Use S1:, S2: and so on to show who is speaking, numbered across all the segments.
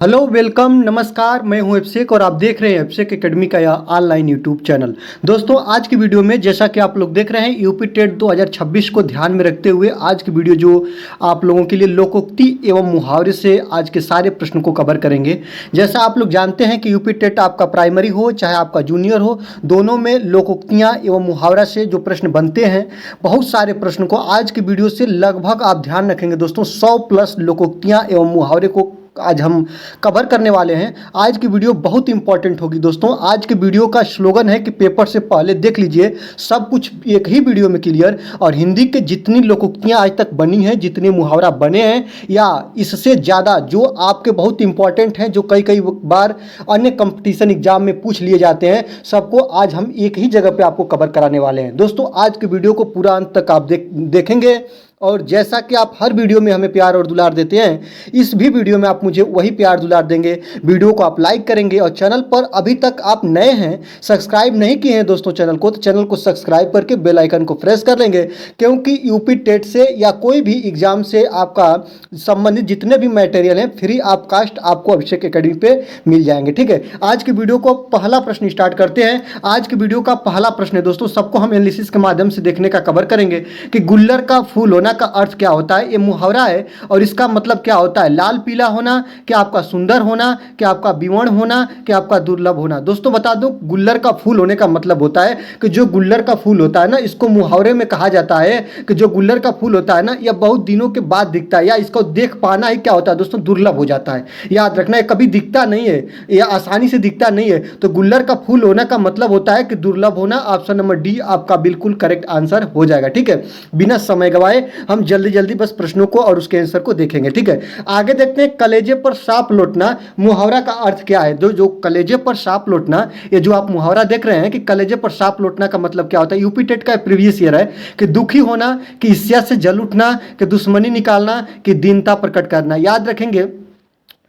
S1: Hello welcome नमस्कार, मैं हूं अभिषेक और आप देख रहे हैं अभिषेक एकेडमी का यह ऑनलाइन यूट्यूब चैनल। दोस्तों, आज की वीडियो में जैसा कि आप लोग देख रहे हैं यूपी टेट 2026 को ध्यान में रखते हुए आज की वीडियो जो आप लोगों के लिए लोकोक्ति एवं मुहावरे से आज के सारे प्रश्न को कवर करेंगे। जैसा आप लोग जानते हैं कि यूपी टेट आपका प्राइमरी हो चाहे आपका जूनियर हो, दोनों में लोकोक्तियाँ एवं मुहावरा से जो प्रश्न बनते हैं, बहुत सारे प्रश्न को आज की वीडियो से लगभग आप ध्यान रखेंगे। दोस्तों, 100+ लोकोक्तियाँ एवं मुहावरे को आज हम कवर करने वाले हैं। आज की वीडियो बहुत इंपॉर्टेंट होगी। दोस्तों, आज की वीडियो का स्लोगन है कि पेपर से पहले देख लीजिए सब कुछ एक ही वीडियो में क्लियर। और हिंदी के जितनी लोकोक्तियाँ आज तक बनी हैं, जितने मुहावरा बने हैं या इससे ज़्यादा जो आपके बहुत इंपॉर्टेंट हैं, जो कई कई बार अन्य कंपटीशन एग्जाम में पूछ लिए जाते हैं, सबको आज हम एक ही जगह पे आपको कवर कराने वाले हैं। दोस्तों, आज की वीडियो को पूरा अंत तक आप देखेंगे और जैसा कि आप हर वीडियो में हमें प्यार और दुलार देते हैं, इस भी वीडियो में आप मुझे वही प्यार दुलार देंगे। वीडियो को आप लाइक करेंगे और चैनल पर अभी तक आप नए हैं, सब्सक्राइब नहीं किए हैं दोस्तों चैनल को, तो चैनल को सब्सक्राइब करके बेल आइकन को प्रेस कर लेंगे। क्योंकि यूपी टेट से या कोई भी एग्जाम से आपका संबंधित जितने भी मटेरियल हैं, फ्री ऑफ कास्ट आपको अभिषेक एकेडमी पे मिल जाएंगे। ठीक है, आज की वीडियो को पहला प्रश्न स्टार्ट करते हैं। आज की वीडियो का पहला प्रश्न है दोस्तों, सबको हम एनालिसिस के माध्यम से देखने का कवर करेंगे कि गुल्लर का फूल होना का अर्थ क्या होता है। ये मुहावरा है और इसका मतलब क्या होता है। लाल पीला होना, क्या आपका सुंदर होना, क्या आपका विवर्ण होना, क्या आपका दुर्लभ होना। दोस्तों बता दूं, गुल्लर का फूल होने का मतलब होता है कि जो गुल्लर का फूल होता है ना, इसको मुहावरे में कहा जाता है कि जो गुल्लर का फूल होता है ना, यह बहुत दिनों के बाद दिखता है या इसको देख पाना ही क्या होता है दोस्तों, दुर्लभ हो जाता है। याद रखना है, कभी दिखता नहीं है या आसानी से दिखता नहीं है। तो गुल्लर का फूल होना का मतलब होता है कि दुर्लभ होना। ऑप्शन नंबर डी आपका बिल्कुल करेक्ट आंसर हो जाएगा। ठीक है, बिना समय गवाए हम जल्दी बस प्रश्नों को और उसके आंसर को देखेंगे। ठीक है, आगे देखते हैं। कलेजे पर सांप लौटना मुहावरा का अर्थ क्या है। जो कलेजे पर सांप लौटना, ये जो आप मुहावरा देख रहे हैं कि कलेजे पर सांप लौटना का मतलब क्या होता है, यूपी टेट का प्रीवियस ईयर है कि दुखी होना, कि ईर्ष्या से जल उठना, कि दुश्मनी निकालना, कि दीनता प्रकट करना। याद रखेंगे,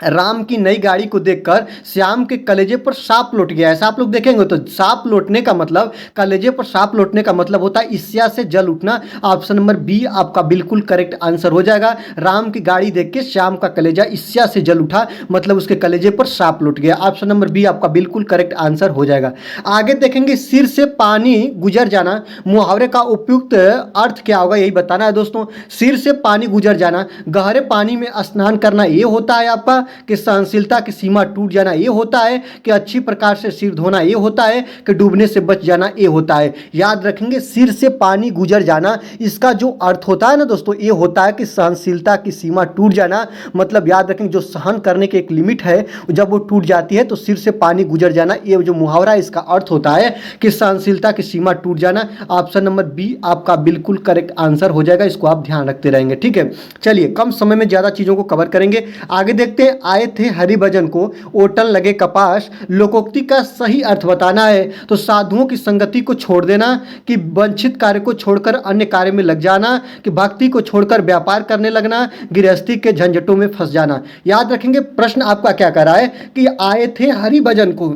S1: राम की नई गाड़ी को देखकर श्याम के कलेजे पर सांप लौट गया। ऐसा आप लोग देखेंगे तो सांप लौटने का मतलब, कलेजे पर सांप लौटने का मतलब होता है ईर्ष्या से जल उठना। ऑप्शन नंबर बी आपका बिल्कुल करेक्ट आंसर हो जाएगा। राम की गाड़ी देख के श्याम का कलेजा ईर्ष्या से जल उठा, मतलब उसके कलेजे पर सांप लौट गया। ऑप्शन नंबर बी आपका बिल्कुल करेक्ट आंसर हो जाएगा। आगे देखेंगे, सिर से पानी गुजर जाना मुहावरे का उपयुक्त अर्थ क्या होगा, यही बताना है दोस्तों। सिर से पानी गुजर जाना, गहरे पानी में स्नान करना ये होता है आपका, कि सहनशीलता की सीमा टूट जाना ये होता है, कि अच्छी प्रकार से सिर धोना ये होता है, कि डूबने से बच जाना ये होता है। याद रखेंगे, सिर से पानी गुजर जाना, इसका जो अर्थ होता है ना दोस्तों, ये होता है कि सहनशीलता की सीमा टूट जाना। मतलब याद रखेंगे, जो सहन करने की एक लिमिट है जब वो टूट जाती है तो सिर से पानी गुजर जाना, ये जो मुहावरा है इसका अर्थ होता है कि सहनशीलता की सीमा टूट जाना। ऑप्शन नंबर बी आपका बिल्कुल करेक्ट आंसर हो जाएगा। इसको आप ध्यान रखते रहेंगे। ठीक है, चलिए कम समय में ज़्यादा चीज़ों को कवर करेंगे। आगे देखते हैं, आए थे हरिभजन को ओटन लगे कपास, लोकोक्ति का सही अर्थ बताना है। तो साधुओं की संगति को छोड़ देना, कि वंचित कार्य को छोड़कर अन्य कार्य में लग जाना, कि भक्ति को छोड़कर व्यापार करने लगना, गृहस्थी के झंझटों में फंस जाना। याद रखेंगे, प्रश्न आपका क्या कर रहा है कि आए थे हरिभजन को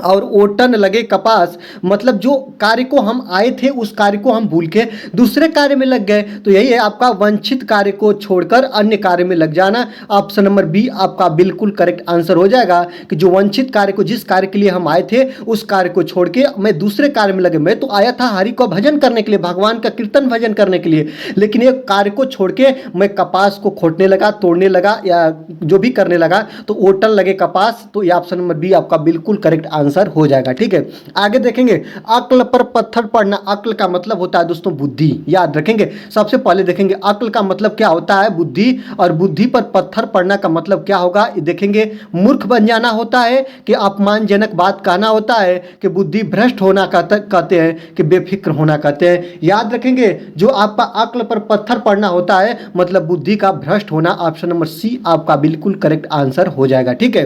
S1: और ओटन लगे कपास, मतलब जो कार्य को हम आए थे उस कार्य को हम भूल के दूसरे कार्य में लग गए। तो यही है आपका वंचित कार्य को छोड़कर अन्य कार्य में लग जाना। ऑप्शन नंबर बी आपका बिल्कुल करेक्ट आंसर हो जाएगा कि जो वंचित कार्य को, जिस कार्य के लिए हम आए थे उस कार्य को छोड़ के मैं दूसरे कार्य में लगे। मैं तो आया था हरि को भजन करने के लिए, भगवान का कीर्तन भजन करने के लिए, लेकिन एक कार्य को छोड़ के मैं कपास को खोटने लगा, तोड़ने लगा या जो भी करने लगा, तो ओटन लगे कपास। तो ये ऑप्शन नंबर बी आपका बिल्कुल करेक्ट आंसर हो जाएगा। ठीक है, आगे देखेंगे, अक्ल पर पत्थर पड़ना, अक्ल का मतलब होता है दोस्तों बुद्धि। याद रखेंगे, सबसे पहले देखेंगे अक्ल का मतलब क्या होता है, बुद्धि, और बुद्धि पर पत्थर पड़ना का मतलब क्या होगा देखेंगे। मूर्ख बन जाना होता है, कि अपमानजनक बात कहना होता है, कि बुद्धि भ्रष्ट होना कहते हैं, कि बेफिक्र होना कहते हैं। याद रखेंगे, जो आपका अक्ल पर पत्थर पड़ना होता है मतलब बुद्धि का भ्रष्ट होना। ऑप्शन नंबर सी आपका बिल्कुल करेक्ट आंसर हो जाएगा। ठीक है,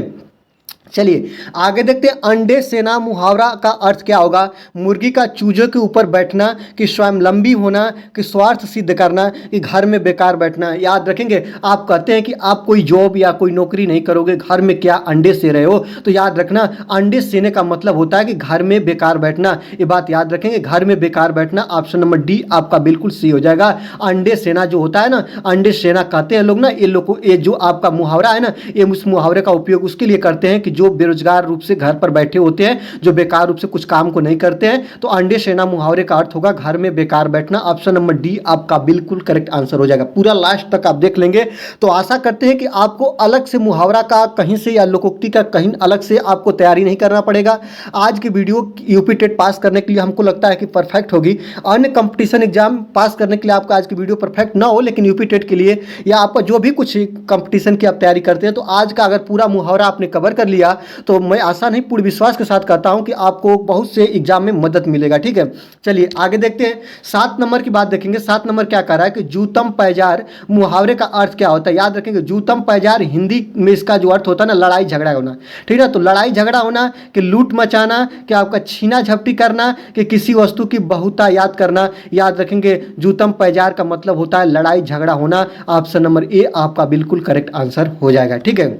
S1: चलिए आगे देखते हैं। अंडे सेना मुहावरा का अर्थ क्या होगा? मुर्गी का चूजे के ऊपर बैठना, कि स्वावलंबी होना, कि स्वार्थ सिद्ध करना, कि घर में बेकार बैठना। याद रखेंगे, आप कहते हैं कि आप कोई जॉब या कोई नौकरी नहीं करोगे, घर में क्या अंडे से रहे हो, तो याद रखना अंडे सेने का मतलब होता है कि घर में बेकार बैठना। ये बात याद रखेंगे, घर में बेकार बैठना। ऑप्शन नंबर डी आपका बिल्कुल सही हो जाएगा। अंडे सेना जो होता है ना, अंडे सेना कहते हैं लोग ना, ये लोग को, ये जो आपका मुहावरा है ना, ये उस मुहावरे का उपयोग उसके लिए करते हैं कि जो बेरोजगार रूप से घर पर बैठे होते हैं, जो बेकार रूप से कुछ काम को नहीं करते हैं, तो अंडे सेना मुहावरे का अर्थ होगा घर में बेकार बैठना। ऑप्शन नंबर डी आपका बिल्कुल करेक्ट आंसर हो जाएगा। पूरा लास्ट तक आप देख लेंगे तो आशा करते हैं कि आपको अलग से मुहावरा का कहीं से या लोकोक्ति का कहीं अलग से आपको तैयारी नहीं करना पड़ेगा। आज की वीडियो यूपी टेट पास करने के लिए हमको लगता है कि परफेक्ट होगी। अन्य कंपटीशन एग्जाम पास करने के लिए आपका आज की वीडियो परफेक्ट ना हो, लेकिन यूपी टेट के लिए या आपका जो भी कुछ कंपटीशन की आप तैयारी करते हैं, तो आज का अगर पूरा मुहावरा आपने कवर कर लिया तो मैं आशा नहीं पूर्ण विश्वास के साथ कहता हूं कि आपको बहुत से एग्जाम में मदद मिलेगा। ठीक है, चलिए आगे देखते हैं। 7 नंबर की बात देखेंगे। 7 नंबर क्या कह रहा है कि जूतम पैजार मुहावरे का अर्थ क्या होता है? याद रखेंगे, जूतम पैजार हिंदी में इसका जो अर्थ होता है ना, लड़ाई झगड़ा होना। ठीक है, तो लड़ाई झगड़ा होना, कि लूट मचाना, कि आपका छीना झपटी करना, कि किसी वस्तु की बहुतायत करना। याद रखेंगे, जूतम पैजार का मतलब होता है लड़ाई झगड़ा होना। ऑप्शन नंबर ए आपका बिल्कुल करेक्ट आंसर हो जाएगा। ठीक है,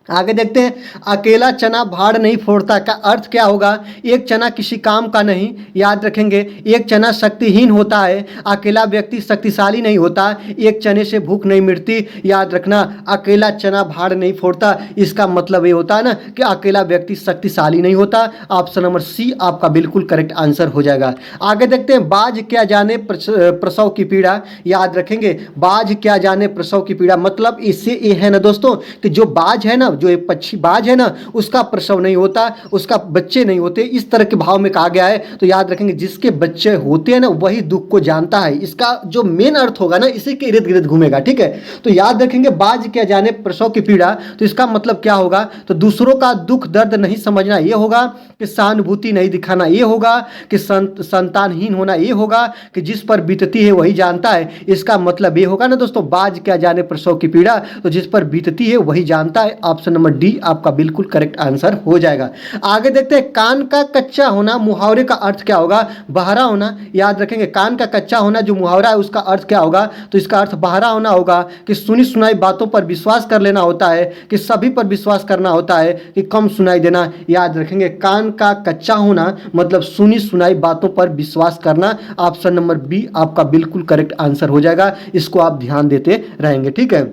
S1: आगे देखते हैं। अकेला चना भाड़ नहीं फोड़ता का अर्थ क्या होगा? एक चना किसी काम का नहीं। याद रखेंगे, एक चना शक्तिहीन होता है, अकेला व्यक्ति शक्तिशाली नहीं होता। एक चने से भूख नहीं मिटती। याद रखना, अकेला चना भाड़ नहीं फोड़ता, इसका मतलब ये होता है ना कि अकेला व्यक्ति शक्तिशाली नहीं होता। ऑप्शन नंबर सी आपका बिल्कुल करेक्ट आंसर हो जाएगा। आगे देखते हैं। बाज क्या जाने प्रसव की पीड़ा। याद रखेंगे, बाज क्या जाने प्रसव की पीड़ा, मतलब इससे ये है ना दोस्तों कि जो बाज है ना, जो एक पक्षी बाज है ना, उसका प्रसव नहीं होता, उसका बच्चे नहीं होते, इस तरह के भाव में कहा गया है। तो याद रखेंगे, जिसके बच्चे होते हैं ना वही दुख को जानता है। इसका जो मेन अर्थ होगा ना, इसी के इर्द गिर्द घूमेगा। ठीक है, तो याद रखेंगे, बाज क्या जाने प्रसव की पीड़ा, तो इसका मतलब क्या होगा? तो दूसरों का दुख दर्द नहीं समझना ये होगा, कि सहानुभूति नहीं दिखाना ये होगा, कि संतानहीन होना ये होगा, कि जिस पर बीतती है वही जानता है। इसका मतलब ये होगा ना दोस्तों, बाज क्या जाने प्रसव की पीड़ा, तो जिस पर बीतती है वही जानता है। ऑप्शन नंबर डी आपका बिल्कुल करेक्ट आंसर हो जाएगा। आगे देखते हैं। कान का कच्चा होना मुहावरे का अर्थ क्या होगा? बहरा होना। याद रखेंगे, कान का कच्चा होना जो मुहावरा है उसका अर्थ क्या होगा? तो इसका अर्थ बहरा होना होगा, कि सुनी सुनाई बातों पर विश्वास कर लेना होता है, कि सभी पर विश्वास करना होता है, कि कम सुनाई देना। याद रखेंगे, कान का कच्चा होना मतलब सुनी सुनाई बातों पर विश्वास करना। ऑप्शन नंबर बी आपका बिल्कुल करेक्ट आंसर हो जाएगा। इसको आप ध्यान देते रहेंगे। ठीक है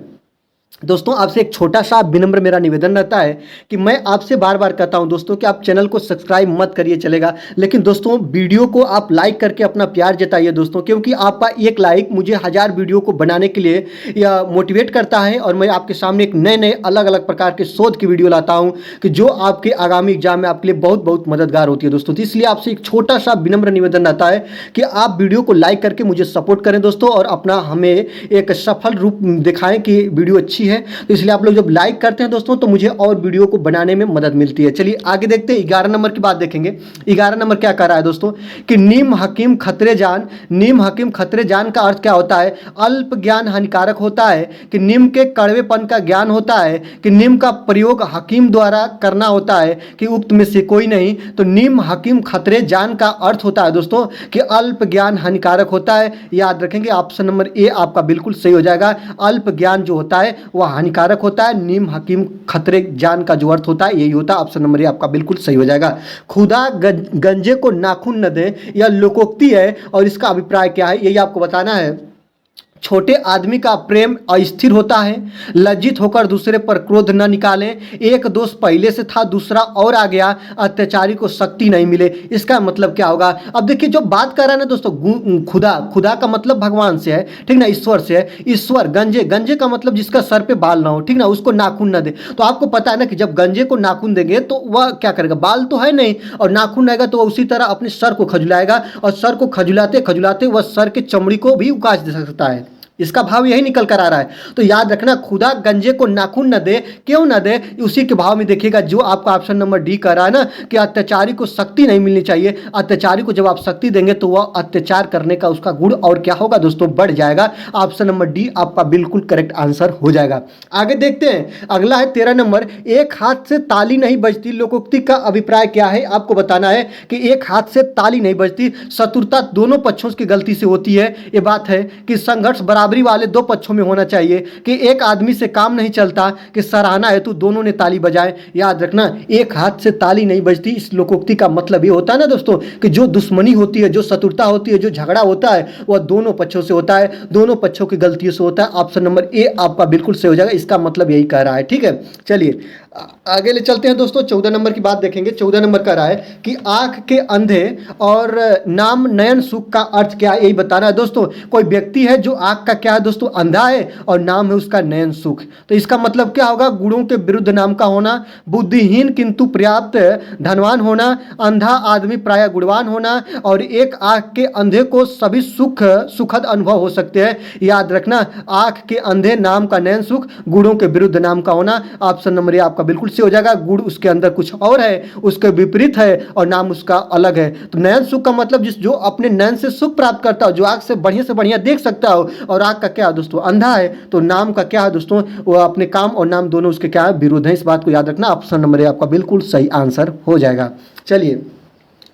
S1: दोस्तों, आपसे एक छोटा सा विनम्र मेरा निवेदन रहता है कि मैं आपसे बार बार कहता हूं दोस्तों कि आप चैनल को सब्सक्राइब मत करिए चलेगा, लेकिन दोस्तों वीडियो को आप लाइक करके अपना प्यार जताइए दोस्तों, क्योंकि आपका एक लाइक मुझे 1000 वीडियो को बनाने के लिए या मोटिवेट करता है, और मैं आपके सामने एक नए नए अलग अलग प्रकार के शोध की वीडियो लाता हूँ कि जो आपके आगामी एग्जाम में आपके लिए बहुत बहुत मददगार होती है दोस्तों। तो इसलिए आपसे एक छोटा सा विनम्र निवेदन रहता है कि आप वीडियो को लाइक करके मुझे सपोर्ट करें दोस्तों, और अपना हमें एक सफल रूप दिखाएं कि वीडियो अच्छी है। तो इसलिए आप लोग जब लाइक करते हैं दोस्तों तो मुझे और वीडियो को बनाने में मदद मिलती है। चलिए आगे देखते हैं। 11 नंबर की बात देखेंगे। 11 नंबर क्या कर रहा है दोस्तों, कि नीम हकीम खतरे जान। नीम हकीम खतरे जान का अर्थ क्या होता है? अल्प ज्ञान हानिकारक होता है, कि नीम के कड़वेपन का ज्ञान होता है, कि नीम का प्रयोग हकीम द्वारा करना होता है, कि उक्त में से कोई नहीं। तो नीम हकीम खतरे जान का अर्थ होता है दोस्तों कि अल्प ज्ञान हानिकारक होता है। याद रखेंगे, ऑप्शन नंबर ए आपका बिल्कुल सही हो जाएगा। अल्प ज्ञान जो होता है वह हानिकारक होता है। नीम हकीम खतरे जान का जो अर्थ होता है यही होता है। ऑप्शन नंबर ए आपका बिल्कुल सही हो जाएगा। खुदा गंजे को नाखून न दे, यह लोकोक्ति है, और इसका अभिप्राय क्या है यही आपको बताना है। छोटे आदमी का प्रेम अस्थिर होता है, लज्जित होकर दूसरे पर क्रोध न निकालें, एक दोष पहले से था दूसरा और आ गया, अत्याचारी को शक्ति नहीं मिले। इसका मतलब क्या होगा? अब देखिए, जो बात कर रहा है ना दोस्तों, खुदा का मतलब भगवान से है, ठीक ना, ईश्वर से है। ईश्वर गंजे का मतलब जिसका सर पे बाल ना हो, ठीक ना, उसको नाखून न दे। तो आपको पता है ना कि जब गंजे को नाखून देंगे तो वह क्या करेगा? बाल तो है नहीं, और नाखून रहेगा तो वह उसी तरह अपने सर को खजुलाएगा, और सर को खजुलाते खजुलाते वह सर के चमड़ी को भी उकाच दे सकता है। इसका भाव यही निकल कर आ रहा है। तो याद रखना, खुदा गंजे को नाखून न दे, क्यों न दे, उसी के भाव में देखिएगा जो आपका ऑप्शन नंबर डी कह रहा है ना कि अत्याचारी को शक्ति नहीं मिलनी चाहिए। अत्याचारी को जब आप शक्ति देंगे तो वह अत्याचार करने का उसका गुण और क्या होगा दोस्तों, बढ़ जाएगा। ऑप्शन नंबर डी आपका बिल्कुल करेक्ट आंसर हो जाएगा। आगे देखते हैं, अगला है 13 नंबर, एक हाथ से ताली नहीं बजती लोकोक्ति का अभिप्राय क्या है। आपको बताना है कि एक हाथ से ताली नहीं बजती, शत्रुता दोनों पक्षों की गलती से होती है। ये बात है कि संघर्ष बराबरी वाले दो पक्षों में होना चाहिए, कि एक आदमी से काम नहीं चलता, कि सराहना है तो दोनों ने ताली बजाए। याद रखना, एक हाथ से ताली नहीं बजती, इस लोकोक्ति का मतलब ये होता है ना दोस्तों कि जो दुश्मनी होती है, जो शत्रुता होती है, जो झगड़ा होता है वह दोनों पक्षों से होता है, दोनों पक्षों की गलतियों से होता है। ऑप्शन नंबर ए आपका बिल्कुल सही हो जाएगा, इसका मतलब यही कह रहा है। ठीक है, चलिए आगे ले चलते हैं दोस्तों। 14 नंबर की बात देखेंगे। 14 नंबर कह रहा है कि आंख के अंधे और नाम नयन सुख का अर्थ क्या है, यही बताना है दोस्तों। कोई व्यक्ति है जो आंख का क्या है दोस्तों, अंधा है, और नाम है उसका नयन सुख, तो इसका मतलब क्या होगा, गुणों के विरुद्ध नाम का होना, बुद्धिहीन किंतु पर्याप्त धनवान होना, अंधा आदमी प्राय गुणवान होना, और एक आंख के अंधे को सभी सुखद अनुभव हो सकते हैं। याद रखना, आंख के अंधे नाम का नयन सुख, गुणों के विरुद्ध नाम का होना। ऑप्शन नंबर ए आपका बिल्कुल से हो जाएगा। गुण उसके अंदर कुछ और है, उसके विपरीत है, और नाम उसका अलग है। तो नयन सुख का मतलब जो अपने नयन से सुख प्राप्त करता हो, जो आंख से बढ़िया देख सकता हो, और आंख का क्या है दोस्तों, अंधा है, तो नाम का क्या है दोस्तों, वो अपने काम और नाम दोनों उसके क्या है, विरुद्ध है। इस बात को याद रखना। ऑप्शन नंबर ए आपका बिल्कुल सही आंसर हो जाएगा। चलिए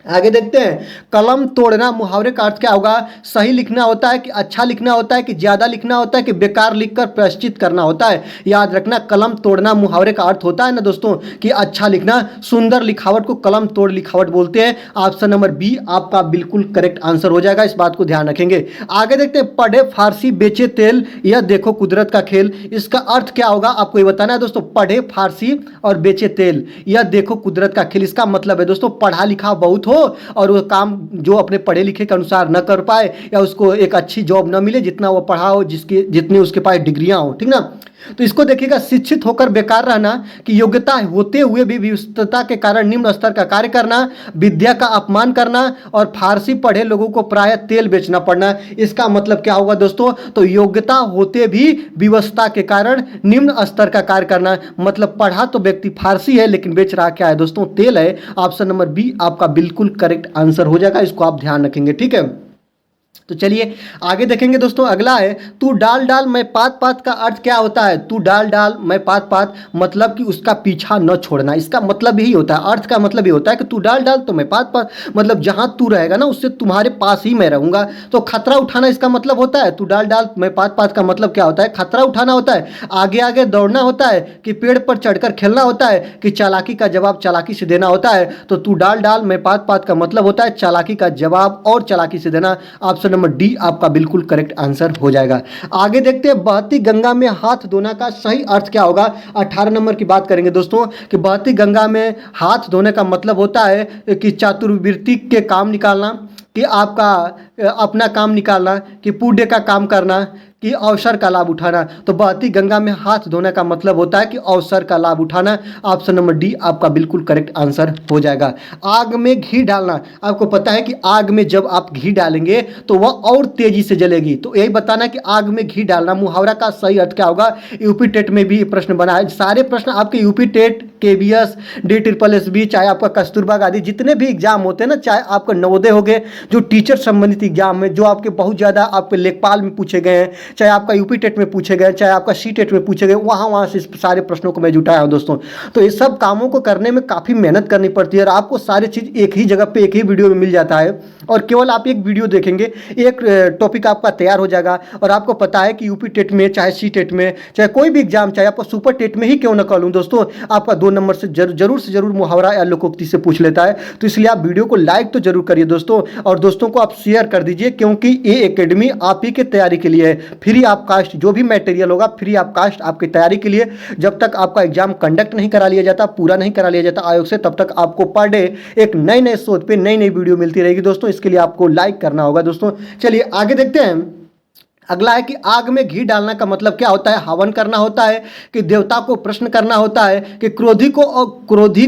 S1: आगे देखते हैं, कलम तोड़ना मुहावरे का अर्थ क्या होगा। सही लिखना होता है कि अच्छा लिखना होता है, कि ज्यादा लिखना होता है, कि बेकार लिखकर प्रायश्चित करना होता है। याद रखना, कलम तोड़ना मुहावरे का अर्थ होता है ना दोस्तों कि अच्छा लिखना। सुंदर लिखावट को कलम तोड़ लिखावट बोलते हैं। ऑप्शन नंबर बी आपका बिल्कुल करेक्ट आंसर हो जाएगा, इस बात को ध्यान रखेंगे। आगे देखते हैं, पढ़े फारसी बेचे तेल, यह देखो कुदरत का खेल, इसका अर्थ क्या होगा आपको ये बताना है दोस्तों। पढ़े फारसी और बेचे तेल, यह देखो कुदरत का खेल, इसका मतलब है दोस्तों पढ़ा लिखा बहुत हो और वो काम जो अपने पढ़े लिखे के अनुसार न कर पाए, या उसको एक अच्छी जॉब न मिले जितना वो पढ़ा हो, जितनी उसके पास डिग्रियां हो, ठीक ना। तो इसको देखिएगा, शिक्षित होकर बेकार रहना, कि योग्यता होते हुए भी विवशता के कारण निम्न स्तर का कार्य करना, विद्या का अपमान करना, और फारसी पढ़े लोगों को प्रायः तेल बेचना पड़ना। इसका मतलब क्या होगा दोस्तों, तो योग्यता होते भी विवशता के कारण निम्न स्तर का कार्य करना, मतलब पढ़ा तो व्यक्ति फारसी है लेकिन बेच रहा क्या है दोस्तों, तेल है। ऑप्शन नंबर बी आपका बिल्कुल करेक्ट आंसर हो जाएगा, इसको आप ध्यान रखेंगे। ठीक है, तो चलिए आगे देखेंगे दोस्तों। अगला है, तू डाल डाल मैं पात पात का अर्थ क्या होता है। तू डाल डाल मैं पात पात, मतलब कि उसका पीछा न छोड़ना, इसका मतलब यही होता है। अर्थ का मतलब ये होता है कि तू डाल डाल तो मैं पात पात, मतलब जहां तू रहेगा ना उससे तुम्हारे पास ही मैं रहूंगा। तो खतरा उठाना इसका मतलब होता है। तू डाल डाल मैं पात पात का मतलब क्या होता है, खतरा उठाना होता है, आगे आगे दौड़ना होता है, कि पेड़ पर चढ़कर खेलना होता है, कि चालाकी का जवाब चालाकी से देना होता है। तो तू डाल डाल मैं पात पात का मतलब होता है चालाकी का जवाब और चालाकी से देना। ऑप्शन नंबर डी आपका बिल्कुल करेक्ट आंसर हो जाएगा। आगे देखते हैं, बहती गंगा में हाथ धोना का सही अर्थ क्या होगा। 18 नंबर की बात करेंगे दोस्तों, कि बहती गंगा में हाथ धोने का मतलब होता है कि चातुर्वृत्ति के काम निकालना, कि आपका अपना काम निकालना, कि पुण्य का काम करना, कि अवसर का लाभ उठाना। तो बहती गंगा में हाथ धोने का मतलब होता है कि अवसर का लाभ उठाना। ऑप्शन नंबर डी आपका बिल्कुल करेक्ट आंसर हो जाएगा। आग में घी डालना, आपको पता है कि आग में जब आप घी डालेंगे तो वह और तेजी से जलेगी, तो यही बताना कि आग में घी डालना मुहावरा का सही अर्थ क्या होगा। यूपी टेट में भी प्रश्न बना है, सारे प्रश्न आपके यूपी टेट, केबीएस, DSSB, चाहे आपका कस्तूरबा गांधी, जितने भी एग्जाम होते हैं ना, चाहे आपका नवोदय हो गए, जो टीचर संबंधित एग्जाम है, जो आपके बहुत ज़्यादा आपके लेखपाल में पूछे गए हैं, चाहे आपका यूपी टेट में पूछे गए, चाहे आपका सी टेट में पूछे गए, वहाँ से सारे प्रश्नों को मैं जुटाया हूँ दोस्तों। तो ये सब कामों को करने में काफ़ी मेहनत करनी पड़ती है, और आपको सारी चीज़ एक ही जगह पे एक ही वीडियो में मिल जाता है, और केवल आप एक वीडियो देखेंगे, एक टॉपिक आपका तैयार हो जाएगा। और आपको पता है कि यूपी टेट में, चाहे सी टेट में, चाहे कोई भी एग्जाम, चाहे आपका सुपर टेट में ही क्यों ना कर लूँ दोस्तों, आपका 2 नंबर से जरूर से जरूर मुहावरा या लोकोक्ति से पूछ लेता है। तो इसलिए आप वीडियो को लाइक तो जरूर करिए दोस्तों, और दोस्तों को आप शेयर कर दीजिए, क्योंकि ये एकेडमी आप ही के तैयारी के लिए है। फ्री ऑफ कास्ट जो भी मटेरियल होगा, फ्री ऑफ कास्ट आपकी तैयारी के लिए। जब तक आपका एग्जाम कंडक्ट नहीं करा लिया जाता, पूरा नहीं करा लिया जाता आयोग से, तब तक आपको पर डे एक नए शोध पे नई वीडियो मिलती रहेगी दोस्तों। इसके लिए आपको लाइक करना होगा दोस्तों। चलिए आगे देखते हैं। अगला है कि आग में घी डालना का मतलब क्या होता है? हवन करना होता है, कि देवता को प्रश्न करना होता है, कि क्रोधी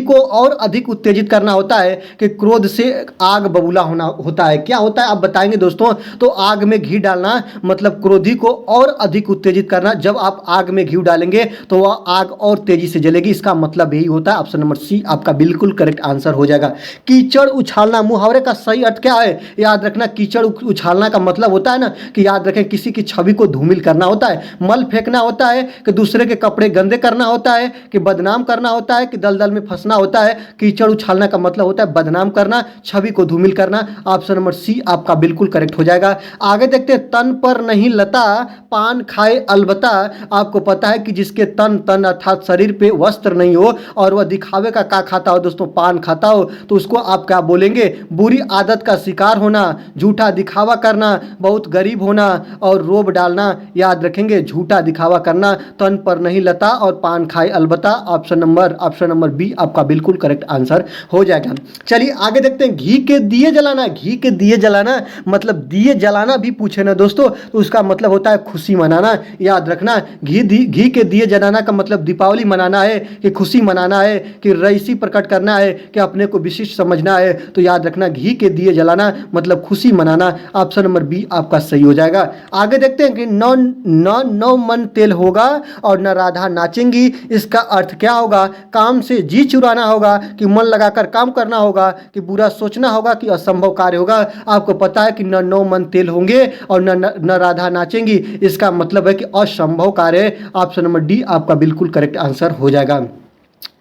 S1: को और अधिक उत्तेजित करना होता है, कि क्रोध से आग बबूला होना होता है। क्या होता है आप बताएंगे दोस्तों? तो आग में घी डालना मतलब क्रोधी को और अधिक उत्तेजित करना। जब आप आग में घी डालेंगे तो वह आग और तेजी से जलेगी, इसका मतलब यही होता है। ऑप्शन नंबर सी आपका बिल्कुल करेक्ट आंसर हो जाएगा। कीचड़ उछालना मुहावरे का सही अर्थ क्या है? याद रखना, कीचड़ उछालना का मतलब होता है ना कि याद रखें किसी की छवि को धूमिल करना होता है, मल फेंकना होता है, कि दूसरे के कपड़े गंदे करना होता है, कि बदनाम करना होता है, कि दलदल में फंसना होता है। कीचड़ उछालना का मतलब होता है बदनाम करना, छवि को धूमिल करना। ऑप्शन नंबर सी आपका बिल्कुल करेक्ट हो जाएगा। आगे देखते हैं, तन पर नहीं लता पान खाए अलबत्ता। आपको पता है कि जिसके तन अर्थात शरीर पे वस्त्र नहीं हो और वह दिखावे का खाता हो दोस्तों, पान खाता हो, तो उसको आप क्या बोलेंगे? बुरी आदत का शिकार होना, झूठा दिखावा करना, बहुत गरीब होना और रोब डालना। याद रखेंगे, झूठा दिखावा करना, तन पर नहीं लता और पान खाए अलबत्ता। ऑप्शन नंबर बी आपका बिल्कुल करेक्ट आंसर हो जाएगा। चलिए आगे देखते हैं, घी के दिए जलाना। घी के दिए जलाना मतलब दिए जलाना भी पूछे ना दोस्तों तो उसका मतलब होता है खुशी मनाना। याद रखना, घी के दिए जलाना का मतलब दीपावली मनाना है, कि खुशी मनाना है, कि रईसी प्रकट करना है, कि अपने को विशिष्ट समझना है। तो याद रखना, घी के दिए जलाना मतलब खुशी मनाना। ऑप्शन नंबर बी आपका सही हो जाएगा। आगे देखते हैं कि नौ मन तेल होगा और न राधा नाचेंगी। इसका अर्थ क्या होगा? काम से जी चुराना होगा, कि मन लगाकर काम करना होगा, कि बुरा सोचना होगा, कि असंभव कार्य होगा। आपको पता है कि न 9 मन तेल होंगे और न राधा नाचेंगी, इसका मतलब है कि असंभव कार्य। ऑप्शन नंबर डी आपका बिल्कुल करेक्ट आंसर हो जाएगा।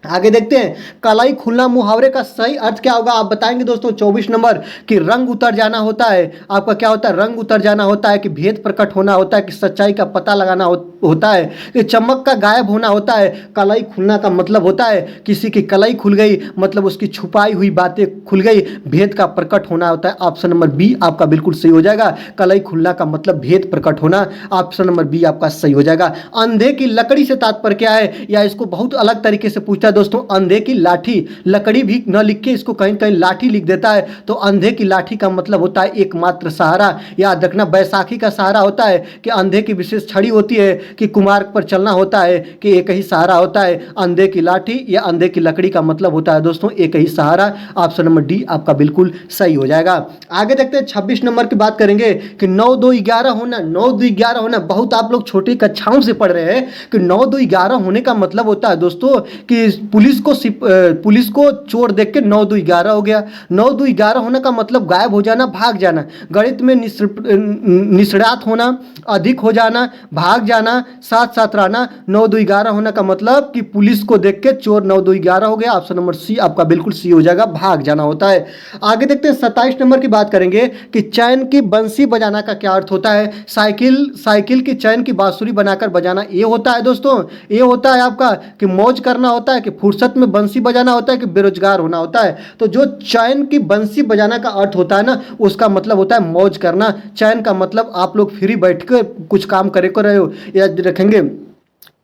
S1: आगे देखते हैं, कलाई खुलना मुहावरे का सही अर्थ क्या होगा? आप बताएंगे दोस्तों 24 नंबर, कि रंग उतर जाना होता है। आपका क्या होता है? रंग उतर जाना होता है, कि भेद प्रकट होना होता है, कि सच्चाई का पता लगाना होता है, कि चमक का गायब होना होता है। कलाई खुलना का मतलब होता है किसी की कलाई खुल गई, मतलब उसकी छुपाई हुई बातें खुल गई, भेद का प्रकट होना होता है। ऑप्शन नंबर बी आपका बिल्कुल सही हो जाएगा। कलाई खुलना का मतलब भेद प्रकट होना। ऑप्शन नंबर बी आपका सही हो जाएगा। अंधे की लकड़ी से तात्पर्य क्या है? या इसको बहुत अलग तरीके से पूछता है दोस्तों, अंधे की लाठी। लकड़ी भी न लिख के इसको कहीं कहीं लाठी लिख देता है, तो अंधे की लाठी का मतलब होता है एकमात्र सहारा। याद रखना, बैसाखी का सहारा होता है, कि अंधे की विशेष छड़ी होती है, कि कुमार्ग पर चलना होता है, कि एक ही सहारा होता है। अंधे की लाठी या अंधे की लकड़ी का मतलब होता है दोस्तों एक ही सहारा। ऑप्शन नंबर डी आपका बिल्कुल सही हो जाएगा। आगे देखते हैं 26 नंबर की बात करेंगे, कि 9 2 11 होना। 9 2 11 होना बहुत आप लोग छोटी कक्षाओं से पढ़ रहे हैं, कि 9 2 11 होने का मतलब होता है दोस्तों कि पुलिस को चोर देख के 9 2 11 हो गया। 9 2 11 होने का मतलब गायब हो जाना, भाग जाना। गणित में निष्णात होना, अधिक हो जाना, भाग जाना, साथ साथ रहना। 9 2 11 होने का मतलब कि पुलिस को देख के चोर 9 2 11 हो गया। ऑप्शन नंबर सी आपका बिल्कुल सी हो जाएगा, भाग जाना होता है। आगे देखते हैं 27 नंबर की बात करेंगे, कि चैन की बंसी बजाना का क्या अर्थ होता है? साइकिल की चैन की बांसुरी बनाकर बजाना, ये होता है दोस्तों, ये होता है आपका कि मौज करना होता है, कि फुर्सत में बंसी बजाना होता है, कि बेरोजगार होना होता है। तो जो चैन की बंसी बजाना का अर्थ होता है ना, उसका मतलब होता है मौज करना। चैन का मतलब आप लोग फ्री बैठ कर कुछ काम करे कर रहे हो, याद रखेंगे।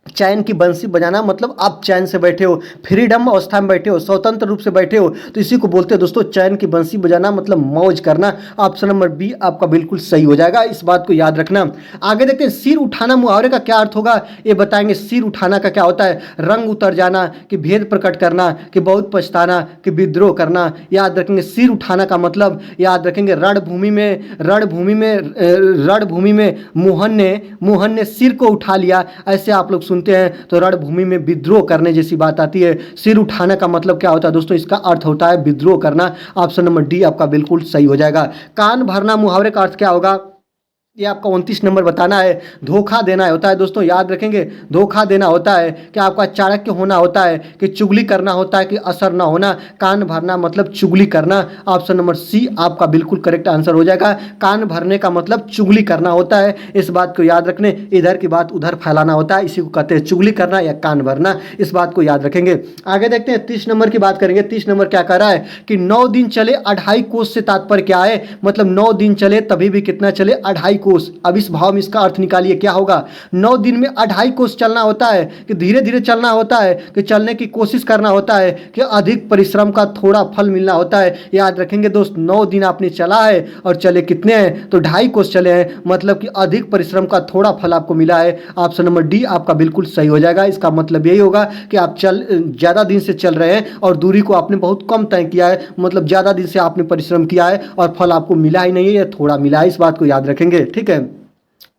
S1: चैन की बंसी बजाना मतलब आप चैन से बैठे हो, फ्रीडम अवस्था में बैठे हो, स्वतंत्र रूप से बैठे हो, तो इसी को बोलते हैं दोस्तों चैन की बंसी बजाना मतलब मौज करना। ऑप्शन नंबर बी आपका बिल्कुल सही हो जाएगा, इस बात को याद रखना। आगे देखते हैं, सिर उठाना मुहावरे का क्या अर्थ होगा, ये बताएंगे। सिर उठाना का क्या होता है? रंग उतर जाना, कि भेद प्रकट करना, कि बहुत पछताना, कि विद्रोह करना। याद रखेंगे, सिर उठाना का मतलब याद रखेंगे, रणभूमि में मोहन ने सिर को उठा लिया, ऐसे आप लोग सुनते हैं, तो रणभूमि में विद्रोह करने जैसी बात आती है। सिर उठाने का मतलब क्या होता है दोस्तों? इसका अर्थ होता है विद्रोह करना। ऑप्शन नंबर डी आपका बिल्कुल सही हो जाएगा। कान भरना मुहावरे का अर्थ क्या होगा? ये आपका 29 नंबर बताना है। धोखा देना होता है दोस्तों, याद रखेंगे, धोखा देना होता है, कि आपका चाणक्य होना होता है, कि चुगली करना होता है, कि असर ना होना। कान भरना मतलब चुगली करना। ऑप्शन नंबर सी आपका बिल्कुल करेक्ट आंसर हो जाएगा। कान भरने का मतलब चुगली करना होता है, इस बात को याद रखने। इधर की बात उधर फैलाना होता है, इसी को कहते हैं चुगली करना या कान भरना, इस बात को याद रखेंगे। आगे देखते हैं 30 नंबर की बात करेंगे। 30 नंबर क्या कह रहा है, कि 9 दिन चले 2.5 कोस से तात्पर्य क्या है? मतलब 9 दिन चले तभी भी कितना चले? 2.5 कोस। अब इस भाव में इसका अर्थ निकालिए क्या होगा। 9 दिन में 2.5 कोस चलना होता है कि धीरे धीरे चलना होता है कि चलने की कोशिश करना होता है कि अधिक परिश्रम का थोड़ा फल मिलना होता है। याद रखेंगे दोस्त, 9 दिन आपने चला है और चले कितने हैं, तो 2.5 कोस चले हैं, मतलब कि अधिक परिश्रम का थोड़ा फल आपको मिला है। ऑप्शन नंबर डी आपका बिल्कुल सही हो जाएगा। इसका मतलब यही होगा कि आप ज़्यादा दिन से चल रहे हैं और दूरी को आपने बहुत कम तय किया है, मतलब ज़्यादा दिन से आपने परिश्रम किया है और फल आपको मिला ही नहीं है या थोड़ा मिला है। इस बात को याद रखेंगे, ठीक है।